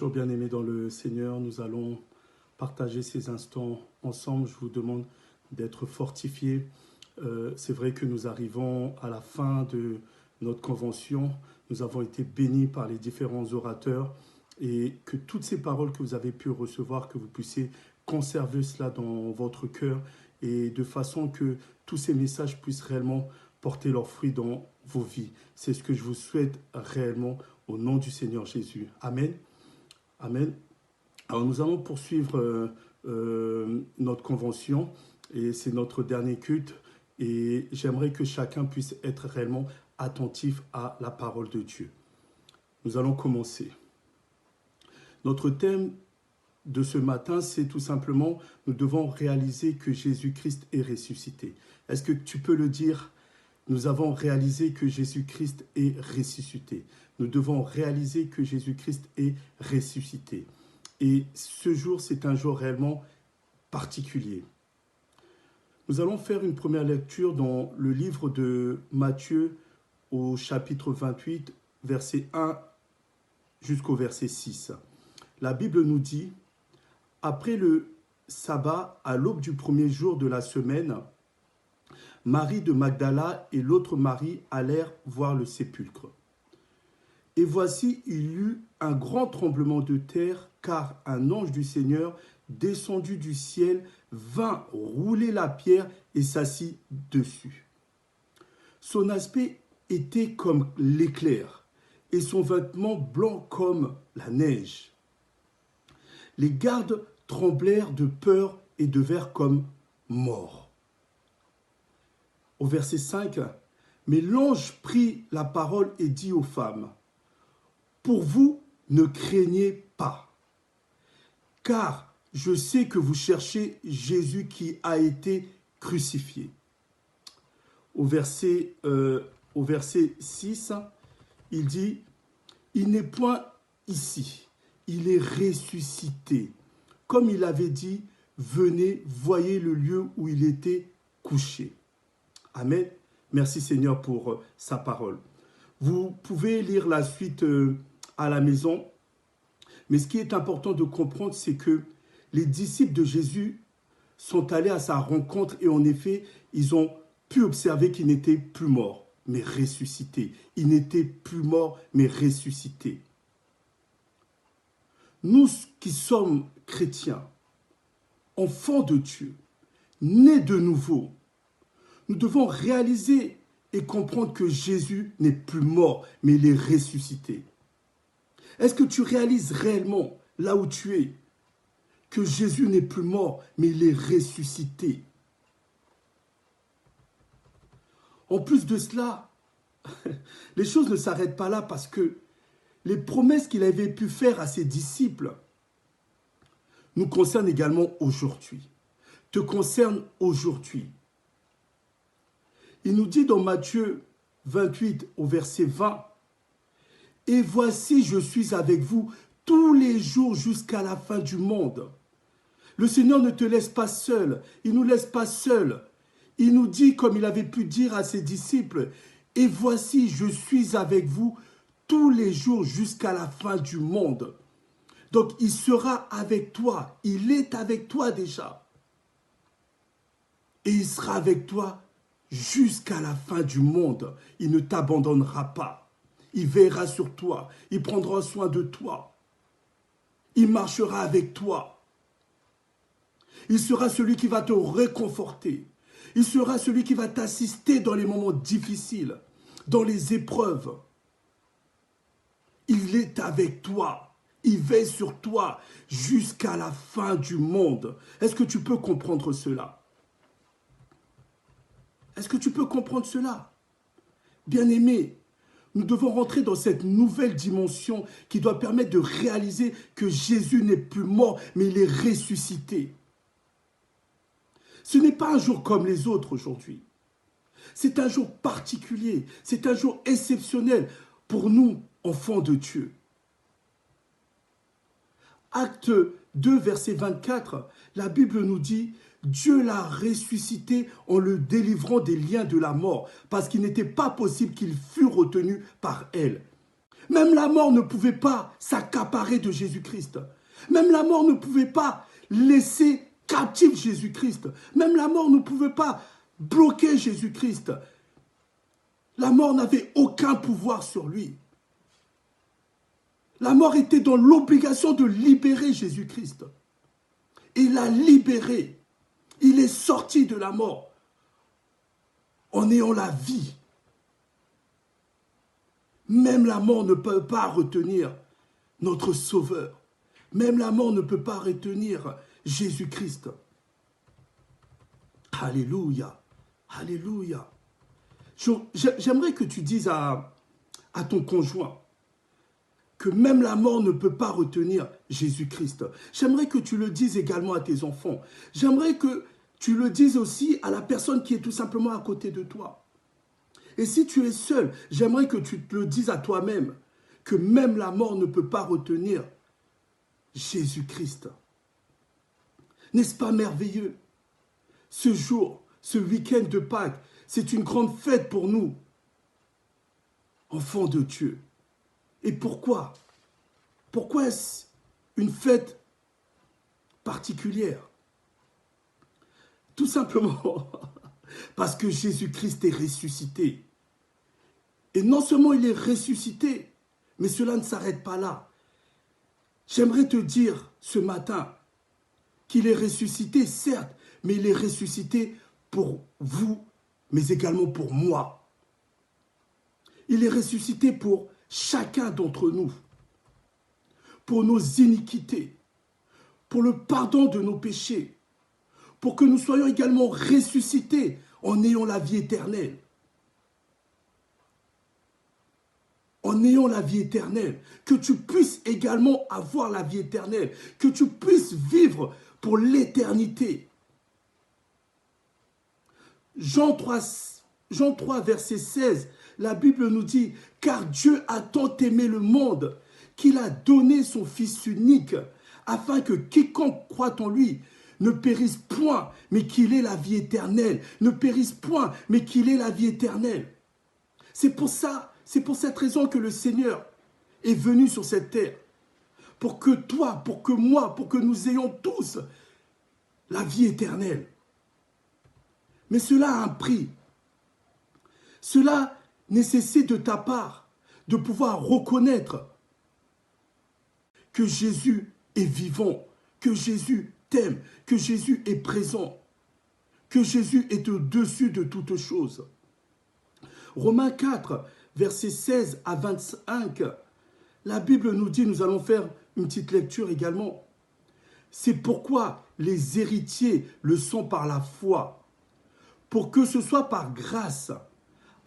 Bonjour bien-aimés dans le Seigneur, nous allons partager ces instants ensemble. Je vous demande d'être fortifiés. C'est vrai que nous arrivons à la fin notre convention. Nous avons été bénis par les différents orateurs et que toutes ces paroles que vous avez pu recevoir, que vous puissiez conserver cela dans votre cœur et de façon que tous ces messages puissent réellement porter leurs fruits dans vos vies. C'est ce que je vous souhaite réellement au nom du Seigneur Jésus. Amen. Amen. Alors nous allons poursuivre notre convention et c'est notre dernier culte et j'aimerais que chacun puisse être réellement attentif à la parole de Dieu. Nous allons commencer. Notre thème de ce matin, c'est tout simplement, nous devons réaliser que Jésus-Christ est ressuscité. Est-ce que tu peux le dire? Nous avons réalisé que Jésus-Christ est ressuscité. Nous devons réaliser que Jésus-Christ est ressuscité. Et ce jour, c'est un jour réellement particulier. Nous allons faire une première lecture dans le livre de Matthieu au chapitre 28, verset 1 jusqu'au verset 6. La Bible nous dit, « Après le sabbat, à l'aube du premier jour de la semaine, Marie de Magdala et l'autre Marie allèrent voir le sépulcre. Et voici, il y eut un grand tremblement de terre, car un ange du Seigneur, descendu du ciel, vint rouler la pierre et s'assit dessus. Son aspect était comme l'éclair, et son vêtement blanc comme la neige. Les gardes tremblèrent de peur et devinrent comme morts. » Au verset 5, « Mais l'ange prit la parole et dit aux femmes, « Pour vous, ne craignez pas, car je sais que vous cherchez Jésus qui a été crucifié. » Au verset 6, il dit, « Il n'est point ici, il est ressuscité. Comme il avait dit, venez, voyez le lieu où il était couché. » Amen. Merci Seigneur pour sa parole. Vous pouvez lire la suite à la maison, mais ce qui est important de comprendre, c'est que les disciples de Jésus sont allés à sa rencontre et en effet, ils ont pu observer qu'il n'était plus mort, mais ressuscité. Il n'était plus mort, mais ressuscité. Nous qui sommes chrétiens, enfants de Dieu, nés de nouveau, nous devons réaliser et comprendre que Jésus n'est plus mort, mais il est ressuscité. Est-ce que tu réalises réellement, là où tu es, que Jésus n'est plus mort, mais il est ressuscité? En plus de cela, les choses ne s'arrêtent pas là parce que les promesses qu'il avait pu faire à ses disciples nous concernent également aujourd'hui, te concernent aujourd'hui. Il nous dit dans Matthieu 28 au verset 20, « Et voici, je suis avec vous tous les jours jusqu'à la fin du monde. » Le Seigneur ne te laisse pas seul, il ne nous laisse pas seuls. Il nous dit, comme il avait pu dire à ses disciples, « Et voici, je suis avec vous tous les jours jusqu'à la fin du monde. » Donc, il sera avec toi, il est avec toi déjà. Et il sera avec toi jusqu'à la fin du monde. Il ne t'abandonnera pas. Il veillera sur toi. Il prendra soin de toi. Il marchera avec toi. Il sera celui qui va te réconforter. Il sera celui qui va t'assister dans les moments difficiles, dans les épreuves. Il est avec toi. Il veille sur toi jusqu'à la fin du monde. Est-ce que tu peux comprendre cela? Est-ce que tu peux comprendre cela? Bien-aimé, nous devons rentrer dans cette nouvelle dimension qui doit permettre de réaliser que Jésus n'est plus mort, mais il est ressuscité. Ce n'est pas un jour comme les autres aujourd'hui. C'est un jour particulier, c'est un jour exceptionnel pour nous, enfants de Dieu. Acte 2, verset 24, la Bible nous dit « Dieu l'a ressuscité en le délivrant des liens de la mort, parce qu'il n'était pas possible qu'il fût retenu par elle. » Même la mort ne pouvait pas s'accaparer de Jésus-Christ. Même la mort ne pouvait pas laisser captif Jésus-Christ. Même la mort ne pouvait pas bloquer Jésus-Christ. La mort n'avait aucun pouvoir sur lui. La mort était dans l'obligation de libérer Jésus-Christ. Il l'a libéré. Il est sorti de la mort en ayant la vie. Même la mort ne peut pas retenir notre Sauveur. Même la mort ne peut pas retenir Jésus-Christ. Alléluia. Alléluia. J'aimerais que tu dises à ton conjoint que même la mort ne peut pas retenir Jésus-Christ. J'aimerais que tu le dises également à tes enfants. J'aimerais que tu le dises aussi à la personne qui est tout simplement à côté de toi. Et si tu es seul, j'aimerais que tu te le dises à toi-même, que même la mort ne peut pas retenir Jésus-Christ. N'est-ce pas merveilleux? Ce jour, ce week-end de Pâques, c'est une grande fête pour nous, enfants de Dieu. Et pourquoi? Pourquoi est-ce une fête particulière? Tout simplement parce que Jésus-Christ est ressuscité. Et non seulement il est ressuscité, mais cela ne s'arrête pas là. J'aimerais te dire ce matin qu'il est ressuscité, certes, mais il est ressuscité pour vous, mais également pour moi. Il est ressuscité pour chacun d'entre nous, pour nos iniquités, pour le pardon de nos péchés, pour que nous soyons également ressuscités en ayant la vie éternelle. En ayant la vie éternelle, que tu puisses également avoir la vie éternelle, que tu puisses vivre pour l'éternité. Jean 3, verset 16, la Bible nous dit « Car Dieu a tant aimé le monde qu'il a donné son Fils unique, afin que quiconque croit en lui ne périsse point, mais qu'il ait la vie éternelle. Ne périsse point, mais qu'il ait la vie éternelle. » C'est pour cette raison que le Seigneur est venu sur cette terre. Pour que toi, pour que moi, pour que nous ayons tous la vie éternelle. Mais cela a un prix. Cela nécessite de ta part de pouvoir reconnaître que Jésus est vivant, que Jésus t'aime, que Jésus est présent, que Jésus est au-dessus de toutes choses. Romains 4, versets 16 à 25, la Bible nous dit, nous allons faire une petite lecture également. C'est pourquoi les héritiers le sont par la foi, pour que ce soit par grâce,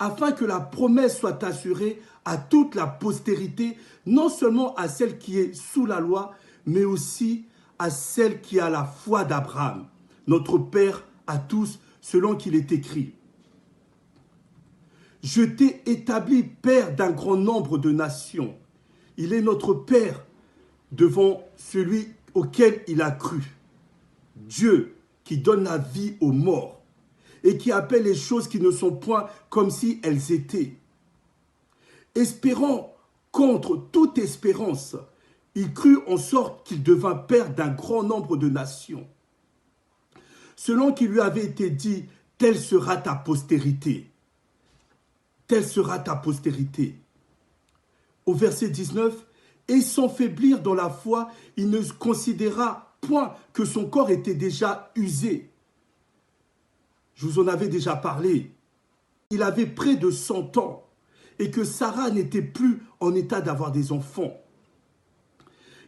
afin que la promesse soit assurée à toute la postérité, non seulement à celle qui est sous la loi, mais aussi à celle qui a la foi d'Abraham, notre Père à tous, selon qu'il est écrit. Je t'ai établi Père d'un grand nombre de nations. Il est notre Père devant celui auquel il a cru. Dieu qui donne la vie aux morts et qui appelle les choses qui ne sont point comme si elles étaient. Espérant contre toute espérance, il crut en sorte qu'il devint Père d'un grand nombre de nations. Selon qu'il lui avait été dit, telle sera ta postérité. Telle sera ta postérité. Au verset 19, et sans faiblir dans la foi, il ne considéra point que son corps était déjà usé. Je vous en avais déjà parlé. Il avait près de 100 ans et que Sarah n'était plus en état d'avoir des enfants.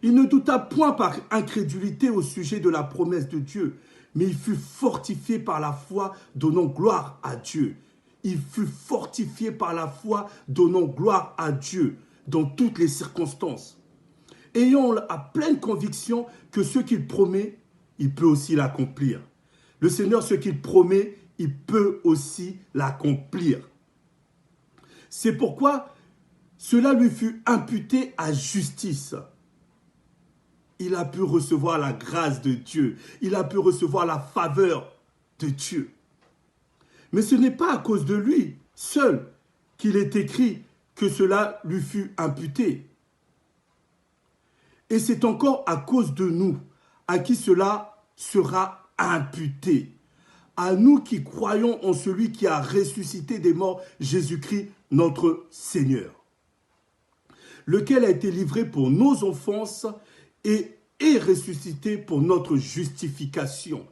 Il ne douta point par incrédulité au sujet de la promesse de Dieu, mais il fut fortifié par la foi, donnant gloire à Dieu. Il fut fortifié par la foi, donnant gloire à Dieu dans toutes les circonstances. Ayant la pleine conviction que ce qu'il promet, il peut aussi l'accomplir. Le Seigneur, ce qu'il promet, il peut aussi l'accomplir. C'est pourquoi cela lui fut imputé à justice. Il a pu recevoir la grâce de Dieu. Il a pu recevoir la faveur de Dieu. Mais ce n'est pas à cause de lui seul qu'il est écrit que cela lui fut imputé. Et c'est encore à cause de nous à qui cela sera imputé. à nous qui croyons en celui qui a ressuscité des morts, Jésus-Christ, notre Seigneur, lequel a été livré pour nos offenses et est ressuscité pour notre justification.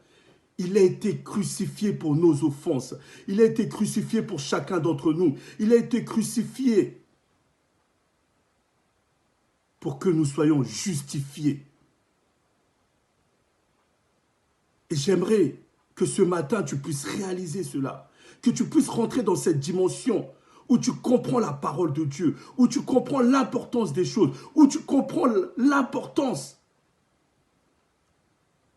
Il a été crucifié pour nos offenses. Il a été crucifié pour chacun d'entre nous. Il a été crucifié pour que nous soyons justifiés. Et j'aimerais que ce matin, tu puisses réaliser cela, que tu puisses rentrer dans cette dimension où tu comprends la parole de Dieu, où tu comprends l'importance des choses, où tu comprends l'importance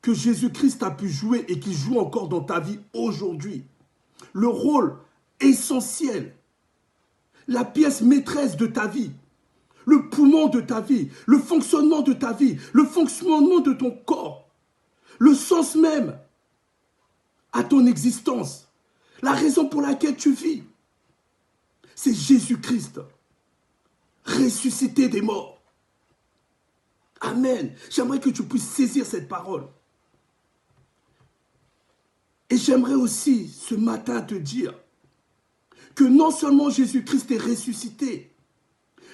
que Jésus-Christ a pu jouer et qui joue encore dans ta vie aujourd'hui. Le rôle essentiel, la pièce maîtresse de ta vie, le poumon de ta vie, le fonctionnement de ta vie, le fonctionnement de ton corps, le sens même à ton existence, la raison pour laquelle tu vis. C'est Jésus-Christ, ressuscité des morts. Amen. J'aimerais que tu puisses saisir cette parole. Et j'aimerais aussi ce matin te dire que non seulement Jésus-Christ est ressuscité,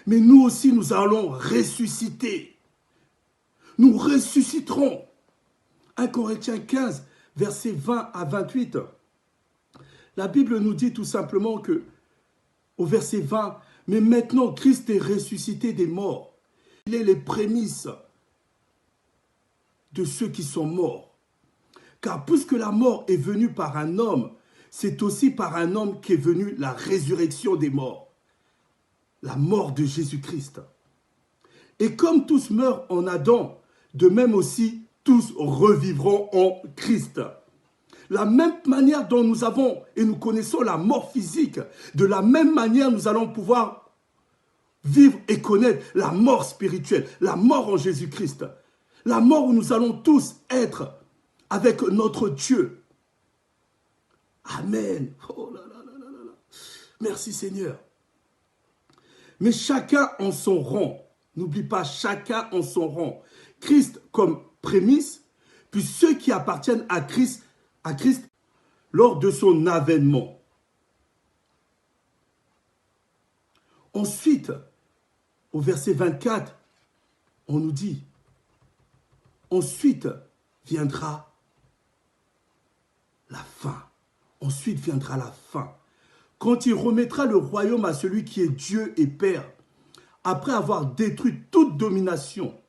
mais nous aussi nous allons ressusciter. Nous ressusciterons. 1 Corinthiens 15, versets 20 à 28. La Bible nous dit tout simplement que, au verset 20, « Mais maintenant Christ est ressuscité des morts. Il est les prémices de ceux qui sont morts. Car puisque la mort est venue par un homme, c'est aussi par un homme qu'est venue la résurrection des morts. » La mort de Jésus-Christ. Et comme tous meurent en Adam, de même aussi tous revivront en Christ. La même manière dont nous avons et nous connaissons la mort physique, de la même manière nous allons pouvoir vivre et connaître la mort spirituelle, la mort en Jésus-Christ. La mort où nous allons tous être avec notre Dieu. Amen. Oh là là là là là. Merci Seigneur. Mais chacun en son rang. N'oublie pas, chacun en son rang. Christ comme prémisse, puis ceux qui appartiennent à Christ lors de son avènement. Ensuite, au verset 24, on nous dit, ensuite viendra la fin. Ensuite viendra la fin. Quand il remettra le royaume à celui qui est Dieu et Père, après avoir détruit toute domination,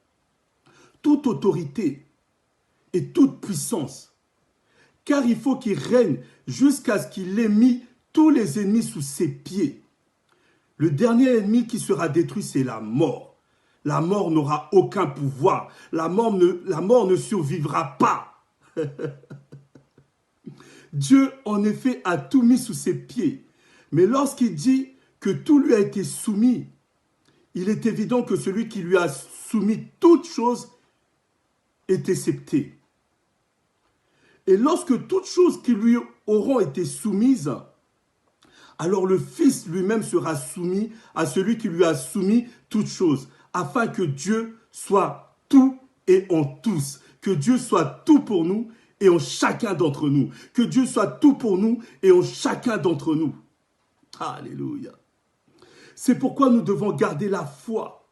toute autorité et toute puissance. Car il faut qu'il règne jusqu'à ce qu'il ait mis tous les ennemis sous ses pieds. Le dernier ennemi qui sera détruit, c'est la mort. La mort n'aura aucun pouvoir. La mort ne survivra pas. Dieu, en effet, a tout mis sous ses pieds. Mais lorsqu'il dit que tout lui a été soumis, il est évident que celui qui lui a soumis toutes choses est excepté. Et lorsque toutes choses qui lui auront été soumises, alors le Fils lui-même sera soumis à celui qui lui a soumis toutes choses, afin que Dieu soit tout et en tous, que Dieu soit tout pour nous et en chacun d'entre nous, que Dieu soit tout pour nous et en chacun d'entre nous. Alléluia. C'est pourquoi nous devons garder la foi,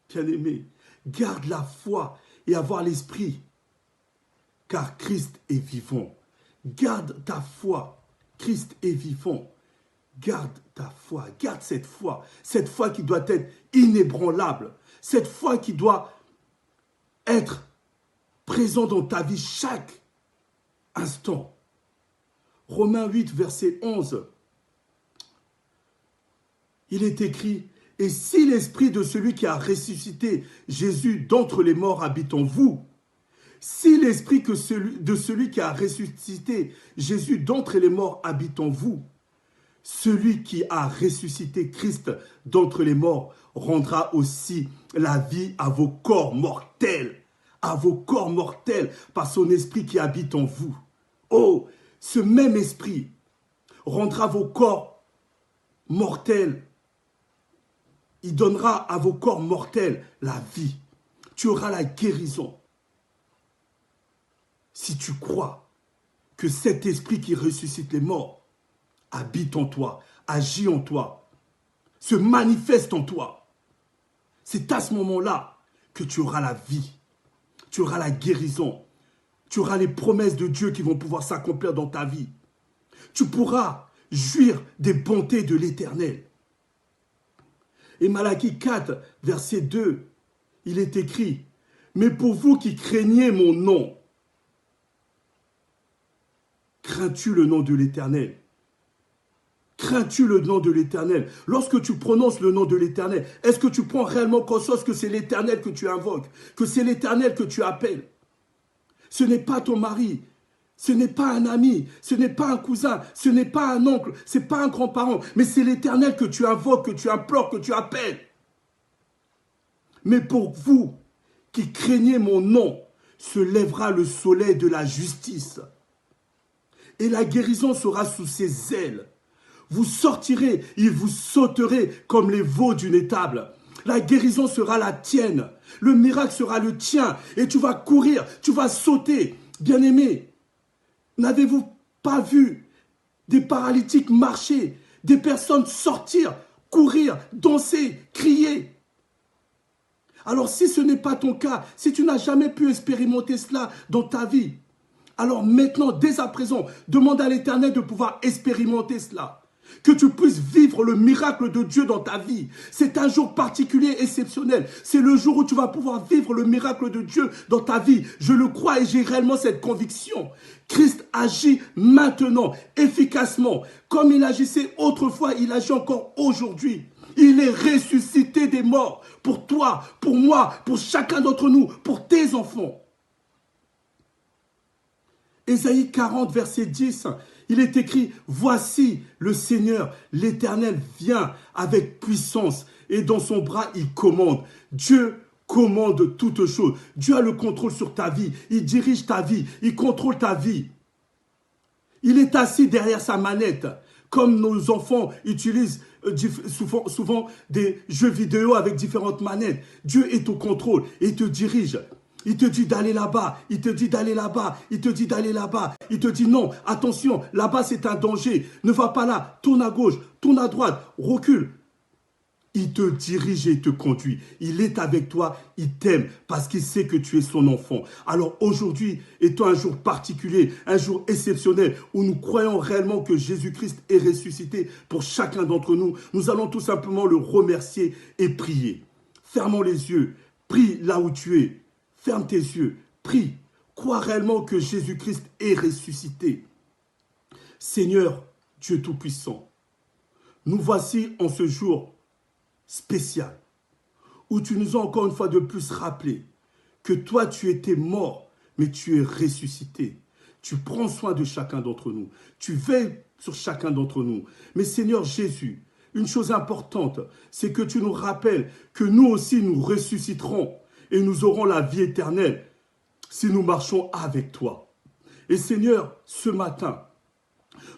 bien-aimés. Garde la foi et avoir l'esprit, car Christ est vivant. Garde ta foi, Christ est vivant. Garde ta foi, garde cette foi qui doit être inébranlable, cette foi qui doit être présente dans ta vie chaque instant. Romains 8, verset 11. Il est écrit, « Et si l'esprit de celui qui a ressuscité Jésus d'entre les morts habite en vous, si l'esprit de celui qui a ressuscité Jésus d'entre les morts habite en vous, celui qui a ressuscité Christ d'entre les morts rendra aussi la vie à vos corps mortels, par son esprit qui habite en vous. Oh, ce même esprit rendra vos corps mortels. Il donnera à vos corps mortels la vie. Tu auras la guérison. Si tu crois que cet esprit qui ressuscite les morts habite en toi, agit en toi, se manifeste en toi. C'est à ce moment-là que tu auras la vie, tu auras la guérison, tu auras les promesses de Dieu qui vont pouvoir s'accomplir dans ta vie. Tu pourras jouir des bontés de l'Éternel. Et Malachie 4, verset 2, il est écrit, « Mais pour vous qui craignez mon nom, crains-tu le nom de l'Éternel? Crains-tu le nom de l'Éternel? Lorsque tu prononces le nom de l'Éternel, est-ce que tu prends réellement conscience que c'est l'Éternel que tu invoques, que c'est l'Éternel que tu appelles? Ce n'est pas ton mari, ce n'est pas un ami, ce n'est pas un cousin, ce n'est pas un oncle, ce n'est pas un grand-parent, mais c'est l'Éternel que tu invoques, que tu implores, que tu appelles. Mais pour vous qui craignez mon nom, se lèvera le soleil de la justice. Et la guérison sera sous ses ailes. Vous sortirez et vous sauterez comme les veaux d'une étable. La guérison sera la tienne. Le miracle sera le tien. Et tu vas courir, tu vas sauter. Bien-aimés, n'avez-vous pas vu des paralytiques marcher, des personnes sortir, courir, danser, crier? Alors si ce n'est pas ton cas, si tu n'as jamais pu expérimenter cela dans ta vie, alors maintenant, dès à présent, demande à l'Éternel de pouvoir expérimenter cela. Que tu puisses vivre le miracle de Dieu dans ta vie. C'est un jour particulier, exceptionnel. C'est le jour où tu vas pouvoir vivre le miracle de Dieu dans ta vie. Je le crois et j'ai réellement cette conviction. Christ agit maintenant, efficacement. Comme il agissait autrefois, il agit encore aujourd'hui. Il est ressuscité des morts pour toi, pour moi, pour chacun d'entre nous, pour tes enfants. Ésaïe 40, verset 10, il est écrit, « Voici le Seigneur, l'Éternel vient avec puissance et dans son bras il commande. » Dieu commande toutes choses. Dieu a le contrôle sur ta vie. Il dirige ta vie. Il contrôle ta vie. Il est assis derrière sa manette, comme nos enfants utilisent souvent des jeux vidéo avec différentes manettes. Dieu est au contrôle et il te dirige. Il te dit d'aller là-bas, il te dit d'aller là-bas, il te dit d'aller là-bas. Il te dit non, attention, là-bas c'est un danger. Ne va pas là, tourne à gauche, tourne à droite, recule. Il te dirige et il te conduit. Il est avec toi, il t'aime parce qu'il sait que tu es son enfant. Alors aujourd'hui, étant un jour particulier, un jour exceptionnel où nous croyons réellement que Jésus-Christ est ressuscité pour chacun d'entre nous, nous allons tout simplement le remercier et prier. Fermons les yeux, prie là où tu es. Ferme tes yeux, prie, crois réellement que Jésus-Christ est ressuscité. Seigneur, Dieu Tout-Puissant, nous voici en ce jour spécial où tu nous as encore une fois de plus rappelé que toi tu étais mort, mais tu es ressuscité. Tu prends soin de chacun d'entre nous, tu veilles sur chacun d'entre nous. Mais Seigneur Jésus, une chose importante, c'est que tu nous rappelles que nous aussi nous ressusciterons. Et nous aurons la vie éternelle si nous marchons avec toi. Et Seigneur, ce matin,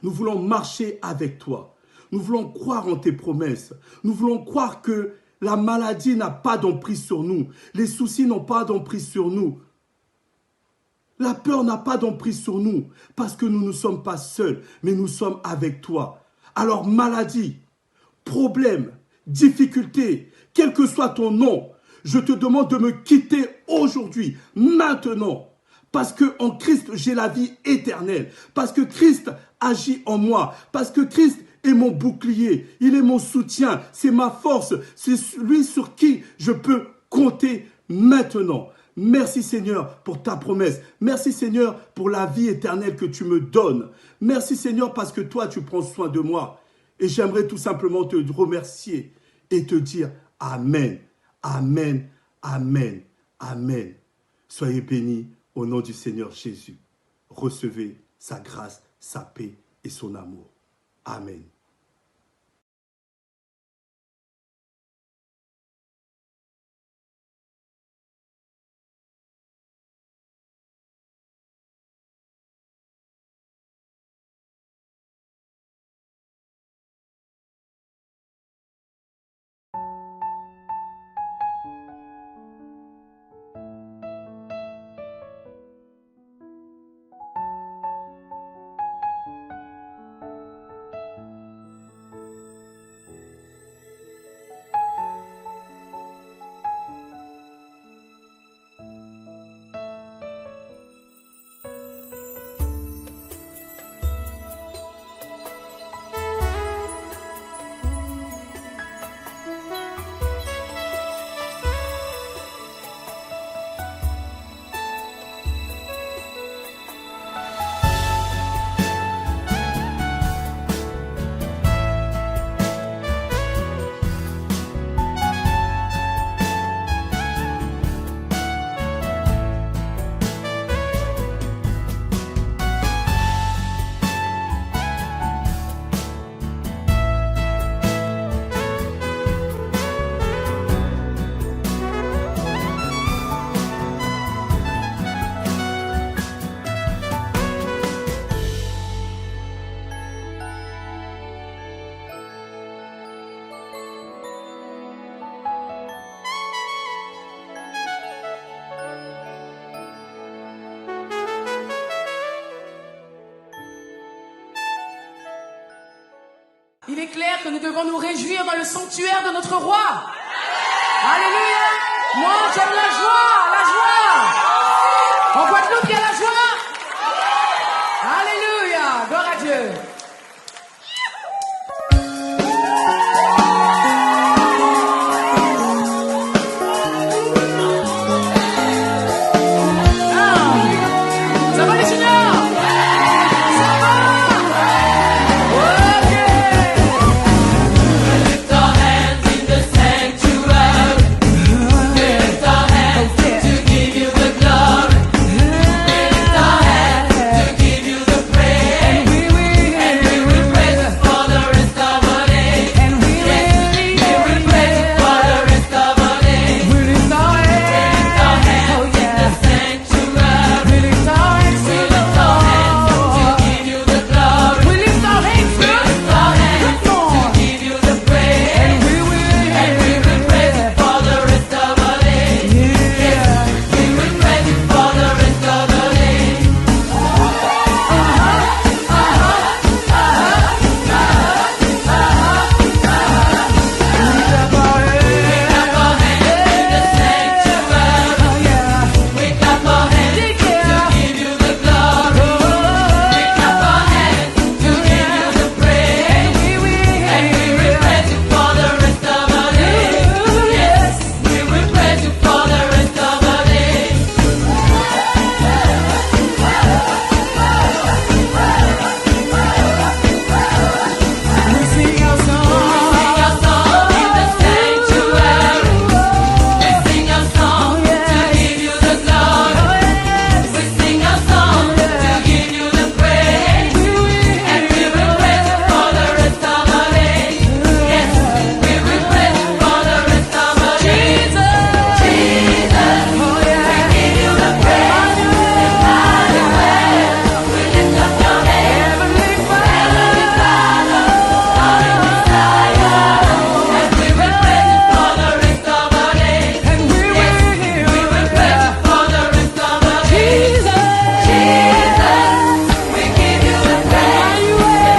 nous voulons marcher avec toi. Nous voulons croire en tes promesses. Nous voulons croire que la maladie n'a pas d'emprise sur nous. Les soucis n'ont pas d'emprise sur nous. La peur n'a pas d'emprise sur nous. Parce que nous ne sommes pas seuls, mais nous sommes avec toi. Alors maladie, problème, difficulté, quel que soit ton nom, je te demande de me quitter aujourd'hui, maintenant, parce qu'en Christ, j'ai la vie éternelle, parce que Christ agit en moi, parce que Christ est mon bouclier, il est mon soutien, c'est ma force, c'est lui sur qui je peux compter maintenant. Merci Seigneur pour ta promesse. Merci Seigneur pour la vie éternelle que tu me donnes. Merci Seigneur parce que toi, tu prends soin de moi. Et j'aimerais tout simplement te remercier et te dire Amen. Amen, amen, amen. Soyez bénis au nom du Seigneur Jésus. Recevez sa grâce, sa paix et son amour. Amen. déclare que nous devons nous réjouir dans le sanctuaire de notre roi. Alléluia. Moi, j'aime la joie, la joie. En Guadeloupe, il y a la joie. Alléluia. Gloire à Dieu. Ça va les juniors? Ça va? Ok. Lift our hands in the sanctuary. Lift our hands to give you the glory. Lift our hands to give you the praise. And we will praise you for the rest of our days. Yes, we will praise you for the rest of our days. We lift our hands in the sanctuary. We lift our hands to give you the glory. We lift our hands, We lift our hands to give you the praise. And we will praise you for the rest of our days. Yes, we will praise you for the rest of our days. We clap our hands in the sanctuary. We clap our hands to give you the glory. We clap our hands to give you the praise. And we will praise you for the rest of our days. Yes, we will praise you for the rest of our days. We sing our song. Sing our song in the sanctuary. We sing our song to give you the glory. We sing our song to give you the praise. And we will praise you for the rest of our days. Yes, we will praise you for the rest of our days. Jesus, we give you the praise. Emmanuel, we lift up your name. Heavenly Father, darling Messiah. And we will praise you for the rest of our days. And we will We will praise you for the rest of our days. Jesus, we give you the praise. Emmanuel,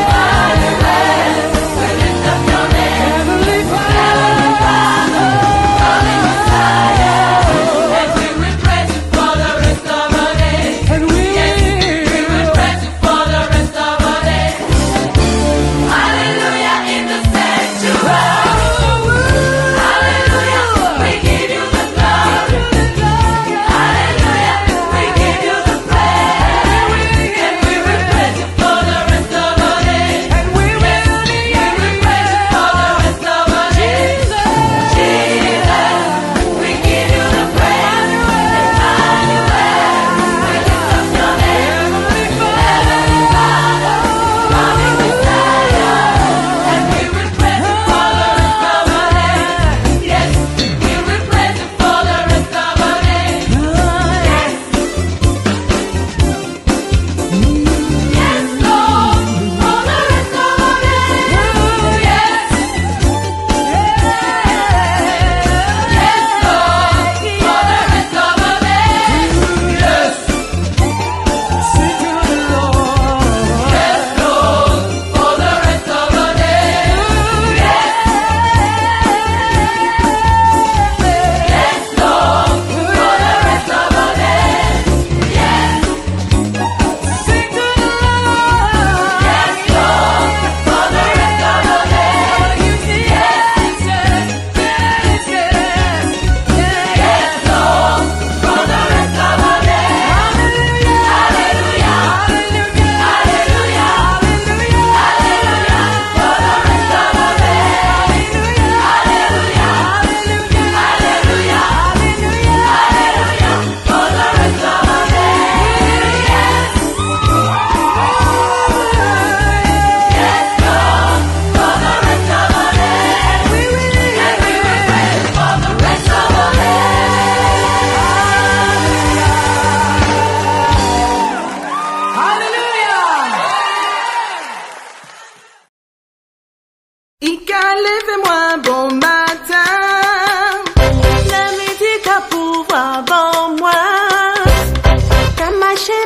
we lift up your name. Heavenly Heavenly Father, darling Messiah. And we will praise you for the rest of our days. And we We will praise you for the rest of our days. Hallelujah in the sanctuary. Hallelujah, we give you the glory. Hallelujah, we give you the praise. And we will praise you for the rest of our days. And we will praise you for the rest of our days. Jesus, we give you the praise. Emmanuel, we lift up your name. Heavenly Father, darling Messiah. And we will praise you for the rest of our days. Yes, we will praise you for the rest of our days. Yes. Yes, Lord, for the rest of our days. Yes. Yes, Lord, for the rest of our days. Yes. sing to the Lord. Yes, Lord, for the rest of our days. Yes. Yes, Lord, for the rest of our days. Yes. Sing to the Lord. Yes, Lord, for the rest of our days. Yes, Yes, Lord, for the rest of our days. Hallelujah, hallelujah, hallelujah, for the rest of our days. Hallelujah, hallelujah, hallelujah, for the rest of our days. Yes. Yes, Lord, for the rest of our days. And we will praise you for the rest of our Ika, levez-moi bon matin. La musique à pouvoir bon moi. Kamache